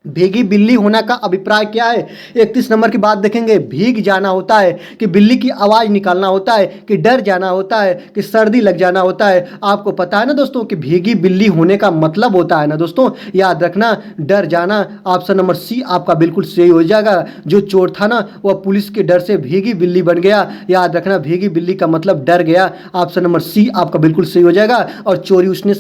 S1: भीगी बिल्ली होना का अभिप्राय क्या है। 31 नंबर की बात देखेंगे। भीग जाना होता है कि बिल्ली की आवाज़ निकालना होता है कि डर जाना होता है कि सर्दी लग जाना होता है। आपको पता है ना दोस्तों कि भीगी बिल्ली होने का मतलब होता है ना दोस्तों, याद रखना, डर जाना। ऑप्शन नंबर सी आपका बिल्कुल सही हो जाएगा। जो चोर था ना वह पुलिस के डर से भीगी बिल्ली बन गया। याद रखना, भीगी बिल्ली का मतलब डर गया। ऑप्शन नंबर सी आपका बिल्कुल सही हो जाएगा। और चोरी उसने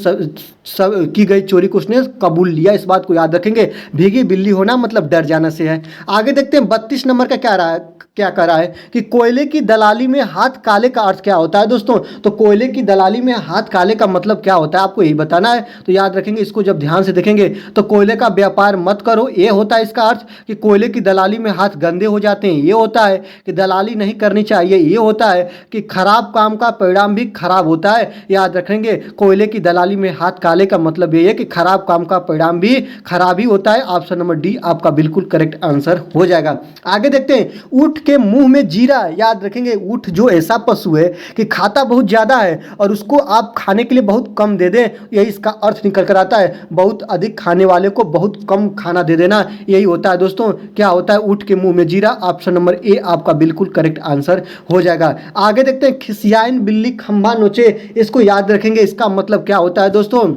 S1: की गई चोरी को उसने कबूल लिया। इस बात को याद रखेंगे। भीगी बिल्ली होना मतलब डर जाना से है। आगे देखते हैं 32 नंबर का क्या कह रहा है कि कोयले की दलाली में हाथ काले का अर्थ क्या होता है दोस्तों। तो कोयले की दलाली में हाथ काले का मतलब क्या होता है आपको यही बताना है। तो याद रखेंगे, इसको जब ध्यान से देखेंगे तो कोयले का व्यापार मत करो, ये होता है इसका अर्थ। कि कोयले की दलाली में हाथ गंदे हो जाते हैं, ये होता है। कि दलाली नहीं करनी चाहिए, ये होता है। कि खराब काम का परिणाम भी खराब होता है। याद रखेंगे, कोयले की दलाली में हाथ काले का मतलब ये है कि खराब काम का परिणाम भी खराब ही होता है। ऑप्शन नंबर डी आपका बिल्कुल करेक्ट आंसर हो जाएगा। आगे देखते हैं, ऊंट के मुंह में जीरा। याद रखेंगे, ऊंट जो ऐसा पशु है कि खाता बहुत ज्यादा है और उसको आप खाने के लिए बहुत कम दे दें, यही इसका अर्थ निकल कर आता है। बहुत अधिक खाने वाले को बहुत कम खाना दे देना, यही होता है दोस्तों। क्या होता है, ऊंट के मुंह में जीरा। ऑप्शन नंबर ए आपका बिल्कुल करेक्ट आंसर हो जाएगा। आगे देखते हैं, खिसियाइन बिल्ली खंभा नोचे। इसको याद रखेंगे, इसका मतलब क्या होता है दोस्तों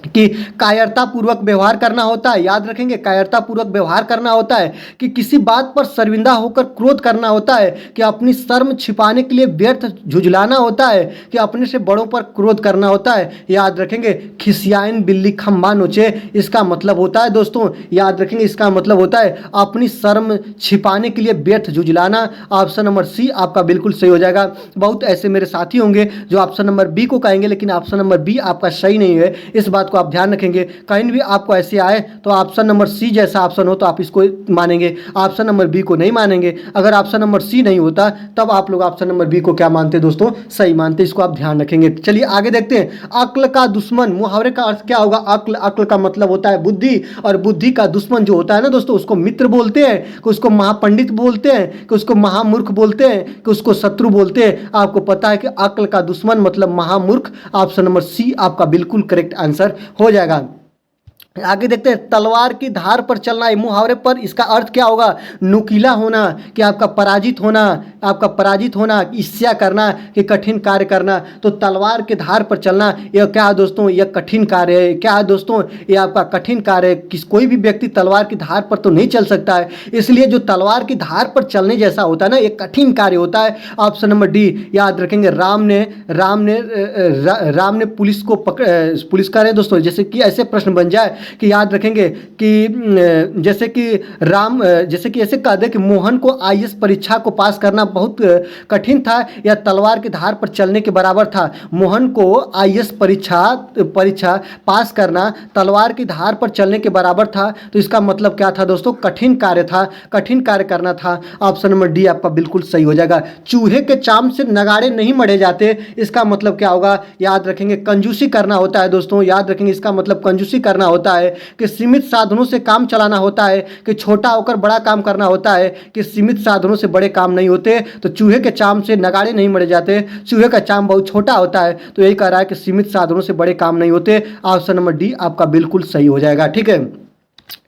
S1: कि कायरतापूर्वक व्यवहार करना होता है। याद रखेंगे, कायरतापूर्वक व्यवहार करना होता है कि किसी बात पर शर्मिंदा होकर क्रोध करना होता है कि अपनी शर्म छिपाने के लिए व्यर्थ झुझलाना होता है कि अपने से बड़ों पर क्रोध करना होता है। याद रखेंगे, खिसियाइन बिल्ली खंभा नोचे, इसका मतलब होता है दोस्तों, याद रखेंगे, इसका मतलब होता है अपनी शर्म छिपाने के लिए व्यर्थ झुझलाना। ऑप्शन नंबर सी आपका बिल्कुल सही हो जाएगा। बहुत ऐसे मेरे साथी होंगे जो ऑप्शन नंबर बी को कहेंगे, लेकिन ऑप्शन नंबर बी आपका सही नहीं है। इस बात को आप ध्यान रखेंगे। कहीं भी आपको ऐसे आए तो ऑप्शन नंबर सी जैसा ऑप्शन हो तो आप इसको मानेंगे, ऑप्शन नंबर बी को नहीं मानेंगे। अगर ऑप्शन नंबर सी नहीं होता तब आप लोग ऑप्शन नंबर बी को क्या मानते दोस्तों, सही मानते। इसको आप ध्यान रखेंगे। चलिए आगे देखते हैं, अक्ल का दुश्मन। मुहावरे का अर्थ क्या होगा। अक्ल, अक्ल का मतलब होता है बुद्धि, और बुद्धि का दुश्मन जो होता है ना दोस्तों, उसको मित्र बोलते हैं, कि उसको महापंडित बोलते हैं, कि उसको महामूर्ख बोलते हैं, कि उसको शत्रु बोलते हैं। आपको पता है कि अक्ल का दुश्मन मतलब महामूर्ख। ऑप्शन नंबर सी आपका बिल्कुल करेक्ट आंसर हो जाएगा। आगे देखते हैं, तलवार की धार पर चलना। मुहावरे पर इसका अर्थ क्या होगा। नुकीला होना, कि आपका पराजित होना, आपका पराजित होना, ईर्ष्या करना, कि कठिन कार्य करना। तो तलवार के धार पर चलना यह क्या है दोस्तों, यह कठिन कार्य है। क्या है दोस्तों, यह आपका कठिन कार्य है। कोई भी व्यक्ति तलवार की धार पर तो नहीं चल सकता है, इसलिए जो तलवार की धार पर चलने जैसा होता है ना, यह कठिन कार्य होता है। ऑप्शन नंबर डी याद रखेंगे। राम ने पुलिस को पुलिस का है दोस्तों, जैसे कि ऐसे प्रश्न बन जाए कि याद रखेंगे कि जैसे कि ऐसे कह दे कि मोहन को आईएएस परीक्षा को पास करना बहुत कठिन था या तलवार की धार पर चलने के बराबर था। मोहन को आईएएस परीक्षा पास करना तलवार की धार पर चलने के बराबर था। तो इसका मतलब क्या था दोस्तों, कठिन कार्य था, कठिन कार्य करना था। ऑप्शन नंबर डी आपका बिल्कुल सही हो जाएगा। चूहे के चाम से नगाड़े नहीं मढ़े जाते, इसका मतलब क्या होगा। याद रखेंगे, कंजूसी करना होता है दोस्तों। याद रखेंगे, इसका मतलब कंजूसी करना होता है कि सीमित साधनों से काम चलाना होता है, कि छोटा होकर बड़ा काम करना होता है, कि सीमित साधनों से बड़े काम नहीं होते। तो चूहे के चाम से नगाड़े नहीं मढ़े जाते, चूहे का चाम बहुत छोटा होता है। तो यही कह रहा है कि सीमित साधनों से बड़े काम नहीं होते। ऑप्शन नंबर डी आपका बिल्कुल सही हो जाएगा। ठीक है,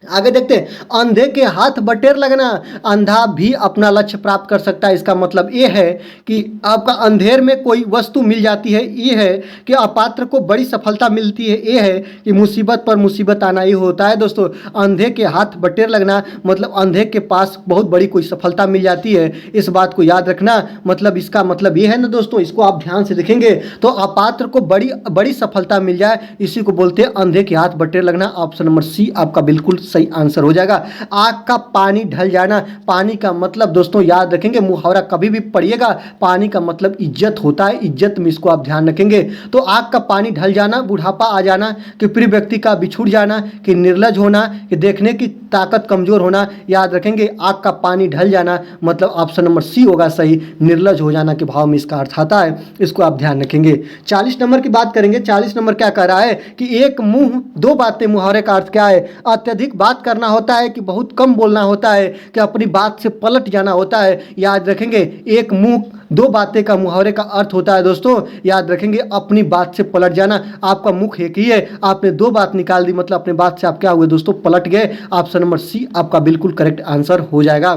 S1: आगे देखते हैं, अंधे के हाथ बटेर लगना। अंधा भी अपना लक्ष्य प्राप्त कर सकता है, इसका मतलब ये है कि आपका अंधेर में कोई वस्तु मिल जाती है, ये है कि अपात्र को बड़ी सफलता मिलती है, ये है कि मुसीबत पर मुसीबत आना ही होता है दोस्तों। अंधे के हाथ बटेर लगना मतलब अंधे के पास बहुत बड़ी कोई सफलता मिल जाती है, इस बात को याद रखना। मतलब इसका मतलब ये है ना दोस्तों, इसको आप ध्यान से देखेंगे तो अपात्र को बड़ी बड़ी सफलता मिल जाए, इसी को बोलते हैं अंधे के हाथ बटेर लगना। ऑप्शन नंबर सी आपका बिल्कुल सही आंसर हो जाएगा। आँख का पानी ढल जाना, पानी का मतलब दोस्तों याद रखेंगे, मुहावरा कभी भी पढ़िएगा, पानी का मतलब इज्जत होता है, इज्जत में इसको आप ध्यान रखेंगे। तो आँख का पानी ढल जाना, बुढ़ापा आ जाना, कि प्रिय व्यक्ति का बिछुड़ जाना, कि निर्लज होना, कि देखने की ताकत कमजोर होना। याद रखेंगे आँख का पानी ढल जाना मतलब ऑप्शन नंबर सी होगा सही, निर्लज हो जाना के भाव में इसका अर्थ आता है, इसको आप ध्यान रखेंगे। 40 नंबर की बात करेंगे। 40 नंबर क्या कह रहा है कि एक मुंह दो बातें, मुहावरे का अर्थ क्या है? अत्यधिक बात करना होता है, कि बहुत कम बोलना होता है, कि अपनी बात से पलट जाना होता है। याद रखेंगे एक मुंह दो बातें का मुहावरे का अर्थ होता है दोस्तों, याद रखेंगे अपनी बात से पलट जाना। आपका मुख एक ही है, आपने दो बात निकाल दी मतलब अपने बात से आप क्या हुए दोस्तों, पलट गए। ऑप्शन नंबर सी आपका बिल्कुल करेक्ट आंसर हो जाएगा।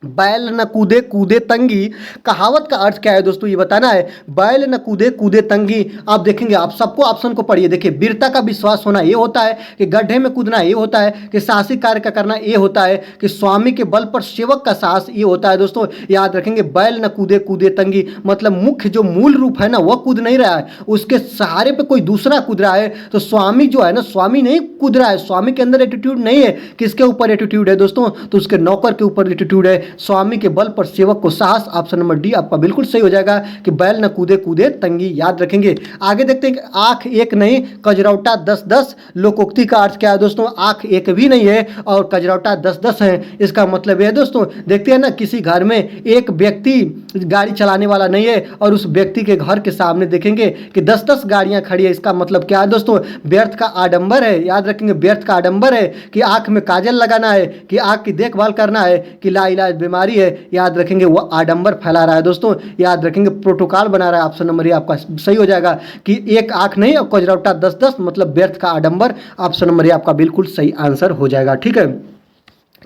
S1: बैल न कूदे कूदे तंगी, कहावत का अर्थ क्या है दोस्तों ये बताना है। बैल न कूदे कूदे तंगी, आप देखेंगे, आप सबको ऑप्शन को पढ़िए। देखिए, वीरता का विश्वास होना ये होता है, कि गड्ढे में कूदना ये होता है, कि साहसिक कार्य का करना ये होता है, कि स्वामी के बल पर सेवक का साहस ये होता है दोस्तों। याद रखेंगे बैल न कूदे कूदे तंगी मतलब मुख्य जो मूल रूप है ना वह कूद नहीं रहा है, उसके सहारे पे कोई दूसरा कूद रहा है। तो स्वामी जो है ना, स्वामी नहीं कूद रहा है, स्वामी के अंदर एटीट्यूड नहीं है। किसके ऊपर एटीट्यूड है दोस्तों? तो उसके नौकर के ऊपर एटीट्यूड है। स्वामी के बल पर सेवक को साहस, ऑप्शन नंबर डी आपका बिल्कुल सही हो जाएगा, कि बैल न कूदे कूदे तंगी। याद रखेंगे। आगे देखते हैं, आंख एक नहीं कजरौटा 10-10, लोकोक्ति का अर्थ क्या है दोस्तों? आंख एक भी नहीं है और कजरौटा 10-10 है। इसका मतलब यह है दोस्तों, देखते हैं ना, किसी घर में एक व्यक्ति गाड़ी चलाने वाला नहीं है और उस व्यक्ति के घर के सामने देखेंगे कि 10-10 गाड़ियां खड़ी है। इसका मतलब क्या है दोस्तों? व्यर्थ का आडंबर है। याद रखेंगे, व्यर्थ का आडंबर है, कि आंख में काजल लगाना है, कि आंख की देखभाल करना है, कि लाइलाज बीमारी है। याद रखेंगे वो आडंबर फैला रहा है दोस्तों। याद रखेंगे प्रोटोकॉल बना रहा है। ऑप्शन नंबर ये आपका सही हो जाएगा, कि एक आंख नहीं और कजरौटा 10-10 मतलब व्यर्थ का आडंबर। ऑप्शन नंबर ये आपका बिल्कुल सही आंसर हो जाएगा। ठीक है,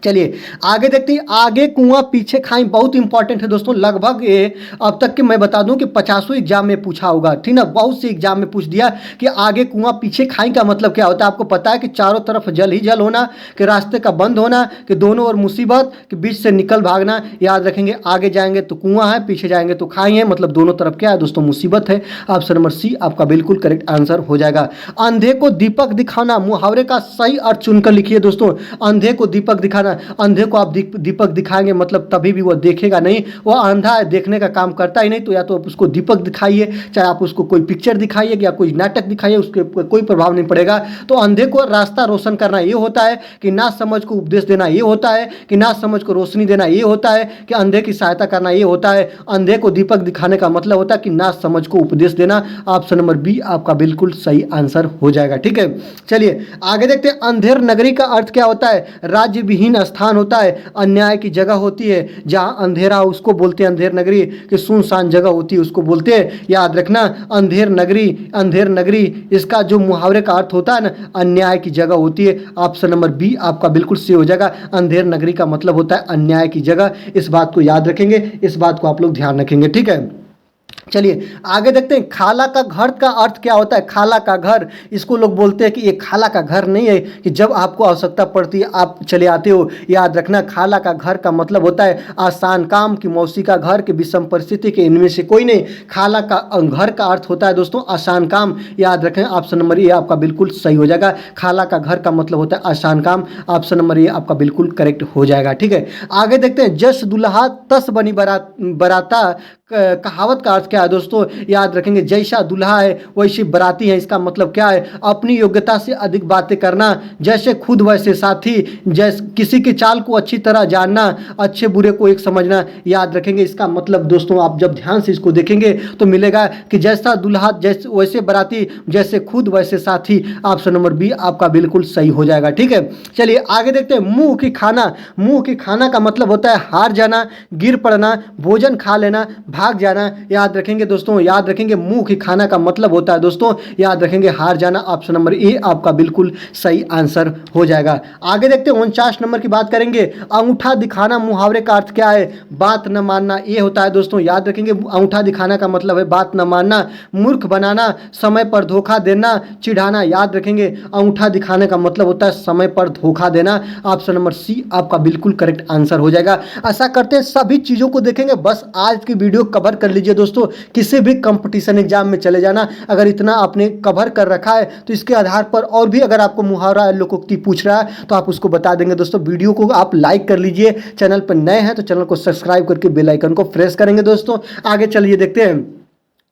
S1: चलिए आगे देखते हैं। आगे कुआं पीछे खाई बहुत इंपॉर्टेंट है दोस्तों। लगभग ये अब तक के मैं बता दूं कि 50 एग्जाम में पूछा होगा, ठीक ना, बहुत से एग्जाम में पूछ दिया कि आगे कुआं पीछे खाई का मतलब क्या होता है। आपको पता है कि चारों तरफ जल ही जल होना, कि रास्ते का बंद होना, कि दोनों ओर मुसीबत, कि बीच से निकल भागना। याद रखेंगे आगे जाएंगे तो कुआं है, पीछे जाएंगे तो खाई है, मतलब दोनों तरफ क्या है दोस्तों, मुसीबत है। ऑप्शन नंबर सी आपका बिल्कुल करेक्ट आंसर हो जाएगा। अंधे को दीपक दिखाना, मुहावरे का सही अर्थ चुनकर लिखिए दोस्तों। अंधे को दीपक दिखाना, अंधे को आप दीपक दिखाएंगे मतलब तभी भी वो देखेगा नहीं, वो अंधा है, देखने का काम करता ही नहीं। तो या तो आप उसको दीपक दिखाइए, चाहे आप उसको कोई पिक्चर दिखाइए या कोई नाटक दिखाइए, उसके कोई प्रभाव नहीं पड़ेगा। तो अंधे को रास्ता रोशन करना ये होता है, कि ना समझ को उपदेश देना ये होता है, कि ना समझ को रोशनी देना ये होता है, कि अंधे की सहायता करना ये होता है। अंधे को दीपक दिखाने का मतलब होता है कि ना समझ को उपदेश देना। ऑप्शन नंबर बी आपका बिल्कुल सही आंसर हो जाएगा। ठीक है, चलिए आगे देखते हैं। अंधेर नगरी का अर्थ क्या होता है? राज्य विहीन स्थान होता है, अन्याय की जगह होती है। जहां अंधेरा हो उसको बोलते हैं अंधेर नगरी, कि सुनसान जगह होती है उसको बोलते हैं। याद रखना अंधेर नगरी, अंधेर नगरी इसका जो मुहावरे का अर्थ होता है ना, अन्याय की जगह होती है। ऑप्शन नंबर बी आपका बिल्कुल सही हो जाएगा। अंधेर नगरी का मतलब होता है अन्याय की जगह। इस बात को याद रखेंगे, इस बात को आप लोग ध्यान रखेंगे। ठीक है, चलिए आगे देखते हैं। खाला का घर का अर्थ क्या होता है? खाला का घर, इसको लोग बोलते हैं कि ये खाला का घर नहीं है, कि जब आपको आवश्यकता पड़ती है आप चले आते हो। याद रखना खाला का घर का मतलब होता है आसान काम, की मौसी का घर, की विषम परिस्थिति के इनमें से कोई नहीं। खाला का घर का अर्थ होता है दोस्तों आसान काम। याद रखें ऑप्शन नंबर ए आपका बिल्कुल सही हो जाएगा। खाला का घर का मतलब होता है आसान काम। ऑप्शन नंबर ए आपका बिल्कुल करेक्ट हो जाएगा। ठीक है, आगे देखते हैं। जस दुल्हा तस बनी बराता, कहावत का अर्थ क्या है दोस्तों? याद रखेंगे जैसा दुल्हा है वैसी बराती है। इसका मतलब क्या है? अपनी योग्यता से अधिक बातें करना, जैसे खुद वैसे साथी, जैसे किसी की चाल को अच्छी तरह जानना, अच्छे बुरे को एक समझना। याद रखेंगे इसका मतलब दोस्तों आप जब ध्यान से इसको देखेंगे तो मिलेगा कि जैसा दुल्हा जैसे वैसे बराती, जैसे खुद वैसे साथी। ऑप्शन नंबर बी आपका बिल्कुल सही हो जाएगा। ठीक है, चलिए आगे देखते हैं। मुंह की खाना, मुंह की खाना का मतलब होता है हार जाना, गिर पड़ना, भोजन खा लेना, भाग जाना। याद रखेंगे दोस्तों, याद रखेंगे मुंह की खाना का मतलब होता है दोस्तों, याद रखेंगे हार जाना। ऑप्शन नंबर ए आपका बिल्कुल सही आंसर हो जाएगा। आगे देखते हैं 49 नंबर की बात करेंगे। अंगूठा दिखाना, मुहावरे का अर्थ क्या है? बात न मानना ये होता है दोस्तों। याद रखेंगे अंगूठा दिखाना का मतलब है बात न मानना, मूर्ख बनाना, समय पर धोखा देना, चिढ़ाना। याद रखेंगे अंगूठा दिखाने का मतलब होता है समय पर धोखा देना। ऑप्शन नंबर सी आपका बिल्कुल करेक्ट आंसर हो जाएगा। ऐसा करते हैं सभी चीजों को देखेंगे, बस आज की वीडियो कवर कर लीजिए दोस्तों। किसी भी कंपटीशन एग्जाम में चले जाना, अगर इतना आपने कवर कर रखा है तो इसके आधार पर और भी अगर आपको मुहावरा लोकोक्ति पूछ रहा है तो आप उसको बता देंगे। दोस्तों वीडियो को आप लाइक कर लीजिए, चैनल पर नए हैं तो चैनल को सब्सक्राइब करके बेल आइकन को प्रेस करेंगे। दोस्तों आगे चलिए देखते हैं।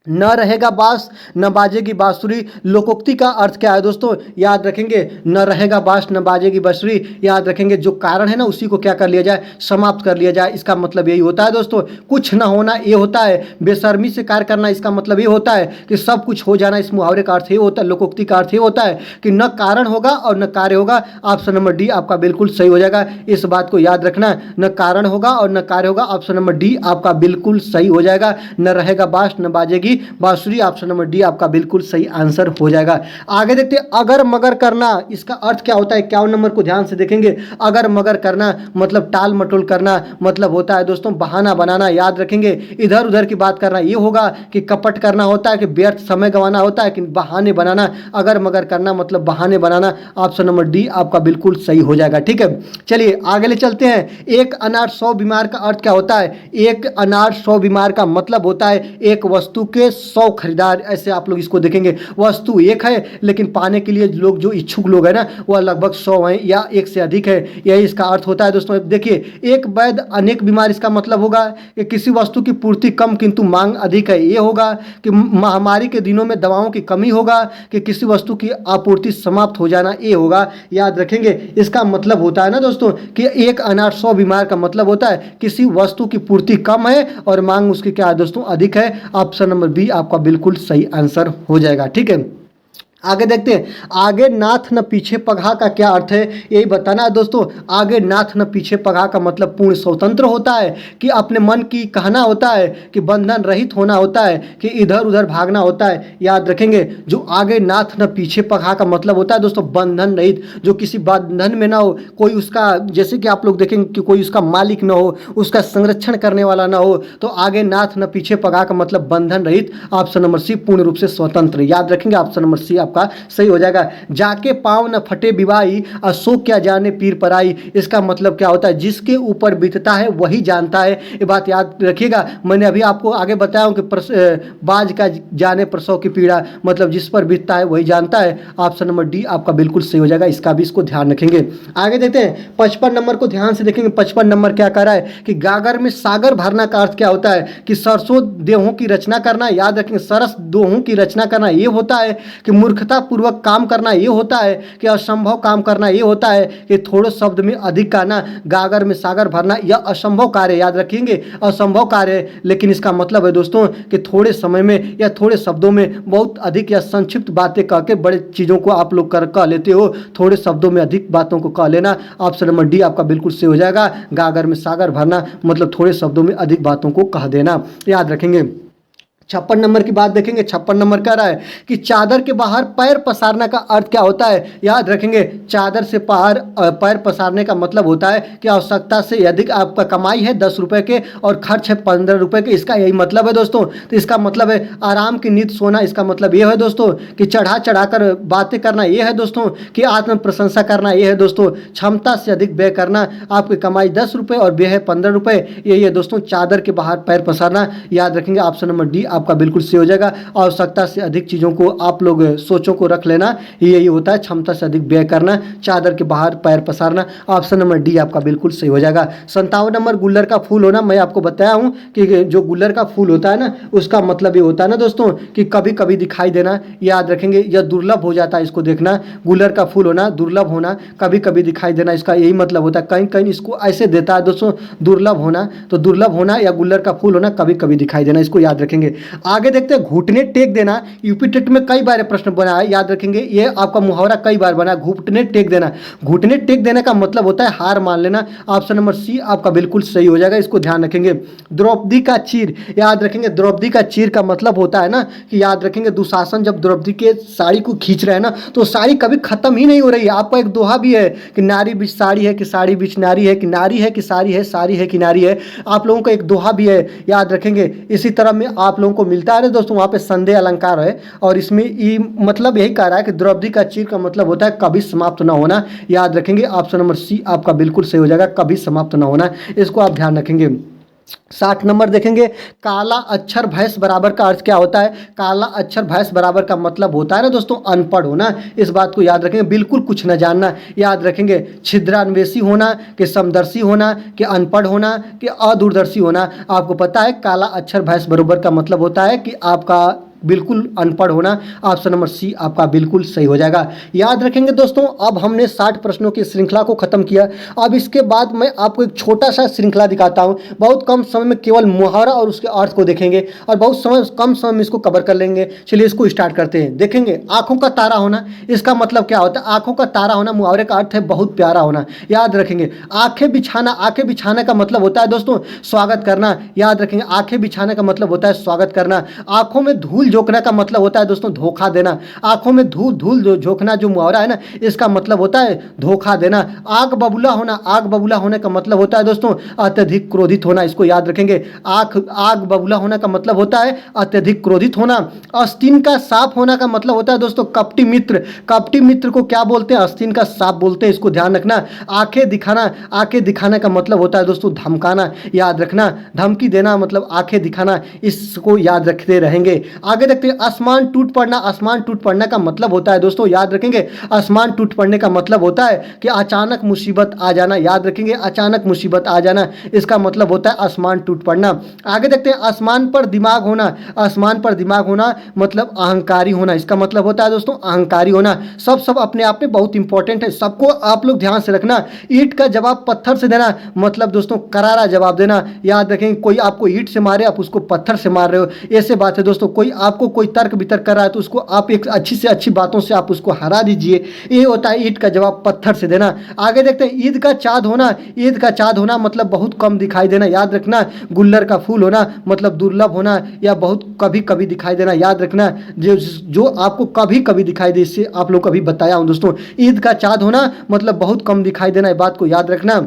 S1: न रहेगा बांस न बाजेगी बांसुरी, लोकोक्ति का अर्थ क्या है दोस्तों, याद रखेंगे। न रहेगा बांस न बाजेगी बांसुरी, याद रखेंगे। जो कारण है ना उसी को क्या कर लिया जाए, समाप्त कर लिया जाए। इसका मतलब यही होता है दोस्तों। कुछ न होना ये होता है, बेशर्मी से कार्य करना इसका मतलब ये होता है कि सब कुछ हो जाना। इस मुहावरे का अर्थ ये होता है, लोकोक्ति का अर्थ ये होता है कि न कारण होगा और न कार्य होगा। ऑप्शन नंबर डी आपका बिल्कुल सही हो जाएगा, इस बात को याद रखना। न कारण होगा और न कार्य होगा, ऑप्शन नंबर डी आपका बिल्कुल सही हो जाएगा। न रहेगा बांस न बाजेगी बांसुरी, ऑप्शन नंबर डी आपका बिल्कुल सही आंसर हो जाएगा। आगे देखते हैं, अगर मगर करना इसका अर्थ क्या होता है। 51 नंबर को ध्यान से देखेंगे। अगर मगर करना मतलब टाल मटोल करना मतलब होता है दोस्तों बहाना बनाना। याद रखेंगे, इधर उधर की बात करना ये होगा कि कपट करना होता है, कि व्यर्थ समय गंवाना होता है, कि बहाने बनाना। अगर मगर करना मतलब बहाने बनाना, ऑप्शन नंबर डी आपका बिल्कुल सही हो जाएगा। ठीक है, चलिए आगे ले चलते हैं। एक अनार 100 बीमार का अर्थ क्या होता है। एक अनार 100 बीमार का मतलब होता है एक वस्तु के 100 खरीदार। ऐसे आप लोग इसको देखेंगे, वस्तु एक है लेकिन पाने के लिए लोग जो इच्छुक लोग हैं ना वह लगभग 100 हैं या एक से अधिक है, यही इसका अर्थ होता है। दोस्तों देखिए, एक वैध अनेक बीमार, इसका मतलब होगा कि किसी वस्तु की पूर्ति कम किंतु मांग अधिक है। ये होगा कि महामारी के दिनों में दवाओं की कमी होगा, कि किसी वस्तु की आपूर्ति समाप्त हो जाना, ये होगा। याद रखेंगे, इसका मतलब होता है ना दोस्तों कि एक अनार 100 बीमार का मतलब होता है किसी वस्तु की पूर्ति कम है और मांग उसकी क्या है दोस्तों, अधिक है। ऑप्शन नंबर बी आपका बिल्कुल सही आंसर हो जाएगा। ठीक है, आगे देखते हैं। आगे नाथ न पीछे पगहा का क्या अर्थ है, यही बताना है दोस्तों। आगे नाथ न पीछे पगहा का मतलब पूर्ण स्वतंत्र होता है, कि अपने मन की कहना होता है, कि बंधन रहित होना होता है, कि इधर उधर भागना होता है। याद रखेंगे, जो आगे नाथ न पीछे पगहा का मतलब होता है दोस्तों बंधन रहित, जो किसी बंधन में ना हो, कोई उसका, जैसे कि आप लोग देखेंगे कि कोई उसका मालिक ना हो, उसका संरक्षण करने वाला ना हो, तो आगे नाथ न पीछे पगहा का मतलब बंधन रहित। ऑप्शन नंबर सी पूर्ण रूप से स्वतंत्र। याद रखेंगे, ऑप्शन नंबर सी आपका सही हो जाएगा। जाके पाँव न फटे विवाही, अशोक क्या जाने पीर पराई, इसका मतलब क्या होता है, जिसके ऊपर बीतता है वही जानता है। ये बात याद रखिएगा। मैंने अभी आपको आगे बताया हूं कि बाज का जाने प्रसव की पीड़ा, मतलब जिस पर बीतता है वही जानता है। ऑप्शन नंबर डी आपका बिल्कुल सही हो जाएगा, इसका भी इसको ध्यान रखेंगे। आगे देखते हैं, 55 नंबर को ध्यान से देखेंगे। 55 नंबर क्या कह रहा है कि गागर में सागर भरना का अर्थ क्या होता है, कि सरसों देहों की रचना करना। याद रखेंगे, सरस दोहों की रचना करना ये होता है कि मूर्खता पूर्वक काम करना, ये होता है कि असंभव काम करना, ये होता है कि थोड़े शब्द में अधिक कहना। गागर में सागर भरना यह असंभव कार्य, याद रखेंगे असंभव कार्य, लेकिन इसका मतलब है दोस्तों कि थोड़े समय में या थोड़े शब्दों में बहुत अधिक या संक्षिप्त बातें कह के बड़े चीज़ों को आप लोग कह लेते हो, थोड़े शब्दों में अधिक बातों को कह लेना। ऑप्शन नंबर डी आपका बिल्कुल सही हो जाएगा। गागर में सागर भरना मतलब थोड़े शब्दों में अधिक बातों को कह देना, याद रखेंगे। 56 नंबर की बात देखेंगे। 56 नंबर कह रहा है कि चादर के बाहर पैर पसारना का अर्थ क्या होता है। याद रखेंगे, चादर से बाहर पैर पसारने का मतलब होता है कि आवश्यकता से अधिक आपका कमाई है 10 रुपए के और खर्च है 15 रुपए के, इसका यही मतलब है दोस्तों। तो इसका मतलब है आराम की नींद सोना, इसका मतलब ये है दोस्तों कि चढ़ा चढ़ाकर बातें करना, ये है दोस्तों कि आत्म प्रशंसा करना, ये है दोस्तों क्षमता से अधिक व्यय करना। आपकी कमाई 10 रुपये और व्यय है 15 रुपये, यही है दोस्तों चादर के बाहर पैर पसारना। याद रखेंगे, ऑप्शन नंबर डी आपका बिल्कुल सही हो जाएगा। आवश्यकता से अधिक चीज़ों को आप लोग सोचों को रख लेना, यही होता है क्षमता से अधिक व्यय करना, चादर के बाहर पैर पसारना। ऑप्शन नंबर डी आपका बिल्कुल सही हो जाएगा। 57 नंबर गुल्लर का फूल होना। मैं आपको बताया हूं कि जो गुल्लर का फूल होता है ना उसका मतलब ये होता है ना दोस्तों कि कभी कभी दिखाई देना। याद रखेंगे, यह दुर्लभ हो जाता है, इसको देखना। गुल्लर का फूल होना, दुर्लभ होना, कभी कभी दिखाई देना, इसका यही मतलब होता है। कहीं कहीं इसको ऐसे देता है दोस्तों, दुर्लभ होना, तो दुर्लभ होना या गुल्लर का फूल होना, कभी कभी दिखाई देना, इसको याद रखेंगे। आगे देखते हैं, घुटने टेक देना। यूपी टेट में कई बार प्रश्न बना है, याद रखेंगे, ये आपका मुहावरा कई बार बना। घुटने टेक देना, घुटने टेक देने का मतलब होता है हार मान लेना। ऑप्शन नंबर सी आपका बिल्कुल सही हो जाएगा, इसको ध्यान रखेंगे। द्रौपदी का चीर, याद रखेंगे, द्रौपदी का चीर का मतलब होता है ना कि याद रखेंगे दुशासन जब द्रौपदी के साड़ी को खींच रहे हैं ना तो साड़ी कभी खत्म ही नहीं हो रही है। आपका एक दोहा भी है कि नारी बीच साड़ी है कि साड़ी बीच नारी है, कि नारी है कि साड़ी है, साड़ी है कि नारी है। आप लोगों का एक दोहा भी है, याद रखेंगे। इसी तरह में आप लोगों को मिलता है दोस्तों, वहाँ पे संदेह अलंकार है और इसमें ये मतलब यही कह रहा है कि द्रौपदी का चीर का मतलब होता है कभी समाप्त ना होना। याद रखेंगे, ऑप्शन नंबर सी आपका बिल्कुल सही हो जाएगा, कभी समाप्त ना होना, इसको आप ध्यान रखेंगे। 60 नंबर देखेंगे, काला अक्षर भैंस बराबर का अर्थ क्या होता है? काला अक्षर भैंस बराबर का मतलब होता है ना दोस्तों अनपढ़ होना। इस बात को याद रखेंगे, बिल्कुल कुछ न जानना। याद रखेंगे, छिद्रान्वेषी होना कि समदर्शी होना कि अनपढ़ होना कि अदूरदर्शी होना। आपको पता है काला अक्षर भैंस बराबर का मतलब होता है कि आपका बिल्कुल अनपढ़ होना। ऑप्शन नंबर सी आपका बिल्कुल सही हो जाएगा। याद रखेंगे दोस्तों, अब हमने 60 प्रश्नों की श्रृंखला को खत्म किया। अब इसके बाद मैं आपको एक छोटा सा श्रृंखला दिखाता हूं। बहुत कम समय में केवल मुहावरा और उसके अर्थ को देखेंगे और बहुत कम समय में इसको कवर कर लेंगे। चलिए इसको स्टार्ट करते हैं। देखेंगे, आंखों का तारा होना, इसका मतलब क्या होता है? आंखों का तारा होना मुहावरे का अर्थ है बहुत प्यारा होना। याद रखेंगे, आंखें बिछाना, आंखें बिछाने का मतलब होता है दोस्तों स्वागत करना। याद रखेंगे, आंखें बिछाने का मतलब होता है स्वागत करना। आंखों में धूल झोंकना का मतलब होता है दोस्तों धोखा देना। आंखों में धूल झोंकना जो मुहावरा है ना, इसका मतलब होता है धोखा देना। आग बबूला होना, आग बबूला होने का मतलब होता है दोस्तों अत्यधिक क्रोधित होना। इसको याद रखेंगे, आग बबूला होने का मतलब होता है अत्यधिक क्रोधित होना। आस्तीन का सांप होना का मतलब होता है दोस्तों कपटी मित्र। कपटी मित्र को क्या बोलते हैं? आस्तीन का सांप बोलते हैं, इसको ध्यान रखना। आंखें दिखाना, आंखें दिखाने का मतलब होता है दोस्तों धमकाना। याद रखना, धमकी देना मतलब आंखें दिखाना। इसको याद रखते रहेंगे। आगे देखते हैं, आसमान टूट पड़ना। आसमान टूट पड़ने का मतलब होता है दोस्तों, याद रखेंगे, आसमान टूट पड़ने का मतलब होता है कि अचानक मुसीबत आ जाना। याद रखेंगे, अचानक मुसीबत आ जाना, इसका मतलब होता है आसमान टूट पड़ना। आगे देखते हैं, आसमान पर दिमाग होना। आसमान पर दिमाग होना मतलब अहंकारी होना। इसका मतलब होता है दोस्तों अहंकारी होना। सब अपने आप में बहुत इंपॉर्टेंट है, सबको आप लोग ध्यान से रखना। ईंट का जवाब पत्थर से देना मतलब दोस्तों करारा जवाब देना। याद रखेंगे, कोई आपको ईंट से मारे, आप उसको पत्थर से मार रहे हो, ऐसे बात है दोस्तों। कोई आपको कोई तर्क वितर्क कर रहा है तो उसको आप एक अच्छी से अच्छी बातों से आप उसको हरा दीजिए। ये होता है ईंट का जवाब पत्थर से देना। आगे देखते हैं, ईद का चाँद होना। ईद का चाँद होना मतलब बहुत कम दिखाई देना। याद रखना, गुल्लर का फूल होना मतलब दुर्लभ होना या बहुत कभी कभी दिखाई देना। याद रखना, जो आपको कभी कभी दिखाई दे, इससे आप लोग को अभी बताया हूं दोस्तों। ईद का चाँद होना मतलब बहुत कम दिखाई देना, ये बात को याद रखना।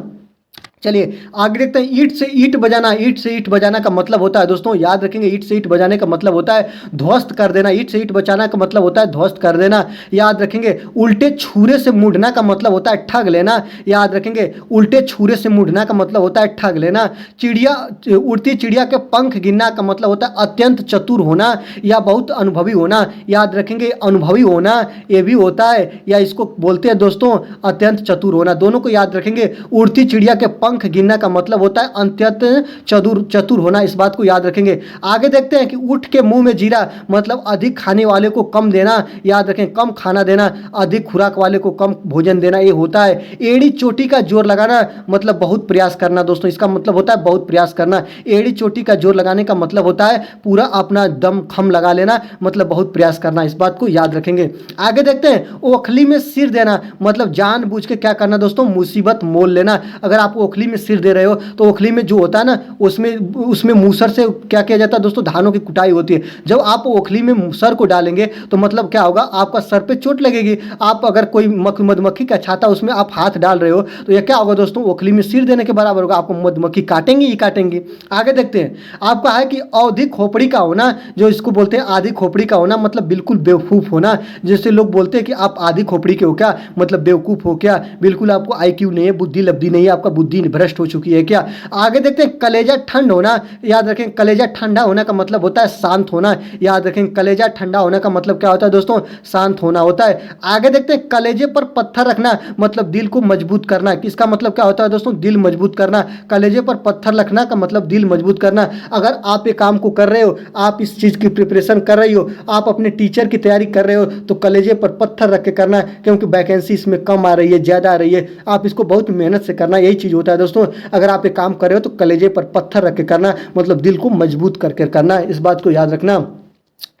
S1: चलिए आगे देखते हैं, ईंट से ईंट बजाना। ईंट से ईंट बजाना का मतलब होता है दोस्तों, याद रखेंगे, ईंट से ईंट बजाने का मतलब होता है ध्वस्त कर देना। ईंट से ईंट बचाना का मतलब होता है ध्वस्त कर देना। याद रखेंगे, उल्टे छुरे से मुड़ना का मतलब होता है ठग लेना। याद रखेंगे, उल्टे छुरे से मुड़ना का मतलब होता है ठग लेना। चिड़िया, उड़ती चिड़िया के पंख गिनना का मतलब होता है अत्यंत चतुर होना या बहुत अनुभवी होना। याद रखेंगे, अनुभवी होना ये भी होता है या इसको बोलते हैं दोस्तों अत्यंत चतुर होना। दोनों को याद रखेंगे। उड़ती चिड़िया के पंख गिनना का मतलब होता है अत्यंत चतुर होना, इस बात को याद रखेंगे। आगे देखते हैं कि ऊँट के मुंह में जीरा मतलब अधिक खाने वाले को कम देना। याद रखें, कम खाना देना, अधिक खुराक वाले को कम भोजन देना, ये होता है। एड़ी चोटी का जोर लगाना मतलब बहुत प्रयास करना दोस्तों, इसका मतलब होता है बहुत प्रयास करना। एड़ी चोटी का जोर लगाने का मतलब होता है पूरा अपना दम खम लगा लेना, मतलब बहुत प्रयास करना, इस बात को याद रखेंगे। आगे देखते हैं, ओखली में सिर देना मतलब जानबूझ के क्या करना दोस्तों मुसीबत मोल लेना। अगर आप ओखली में सिर दे रहे हो तो ओखली में जो होता है ना, उसमें मूसर से क्या किया जाता है दोस्तों धानों की कुटाई होती है। जब आप ओखली में सर को डालेंगे तो मतलब क्या होगा, आपका सर पे चोट लगेगी। आप अगर कोई मधुमक्खी का छाता उसमें आप हाथ डाल रहे हो तो यह क्या होगा दोस्तों, ओखली में सिर देने के बराबर होगा, आपको मधुमक्खी काटेंगी ही काटेंगी। आगे देखते हैं, आपका है कि अवधि खोपड़ी का होना, जो इसको बोलते हैं आधी खोपड़ी का होना मतलब बिल्कुल बेवकूफ़ होना। जैसे लोग बोलते हैं कि आप आधी खोपड़ी के हो क्या, मतलब बेवकूफ़ हो क्या, बिल्कुल आपको IQ नहीं है, बुद्धि लब्धि नहीं है, आपका बुद्धि भ्रष्ट हो चुकी है क्या। आगे देखते हैं, कलेजा ठंड होना। याद रखें, कलेजा ठंडा होने का मतलब होता है शांत होना। याद रखें, कलेजा ठंडा होने का मतलब क्या होता है दोस्तों, शांत होना होता है। आगे देखते हैं, कलेजे पर पत्थर रखना मतलब दिल को मजबूत करना। किसका मतलब क्या होता है दोस्तों, दिल मजबूत करना। कलेजे पर पत्थर रखना का मतलब दिल मजबूत करना। अगर आप एक काम को कर रहे हो, आप इस चीज़ की प्रिपरेशन कर रही हो, आप अपने टीचर की तैयारी कर रहे हो तो कलेजे पर पत्थर रख के करना, क्योंकि वैकेंसी इसमें कम आ रही है, ज़्यादा आ रही है, आप इसको बहुत मेहनत से करना, यही चीज़ होता है दोस्तों। अगर आप एक काम कर रहे हो तो कलेजे पर पत्थर रख के करना, मतलब दिल को मजबूत करके करना, इस बात को याद रखना।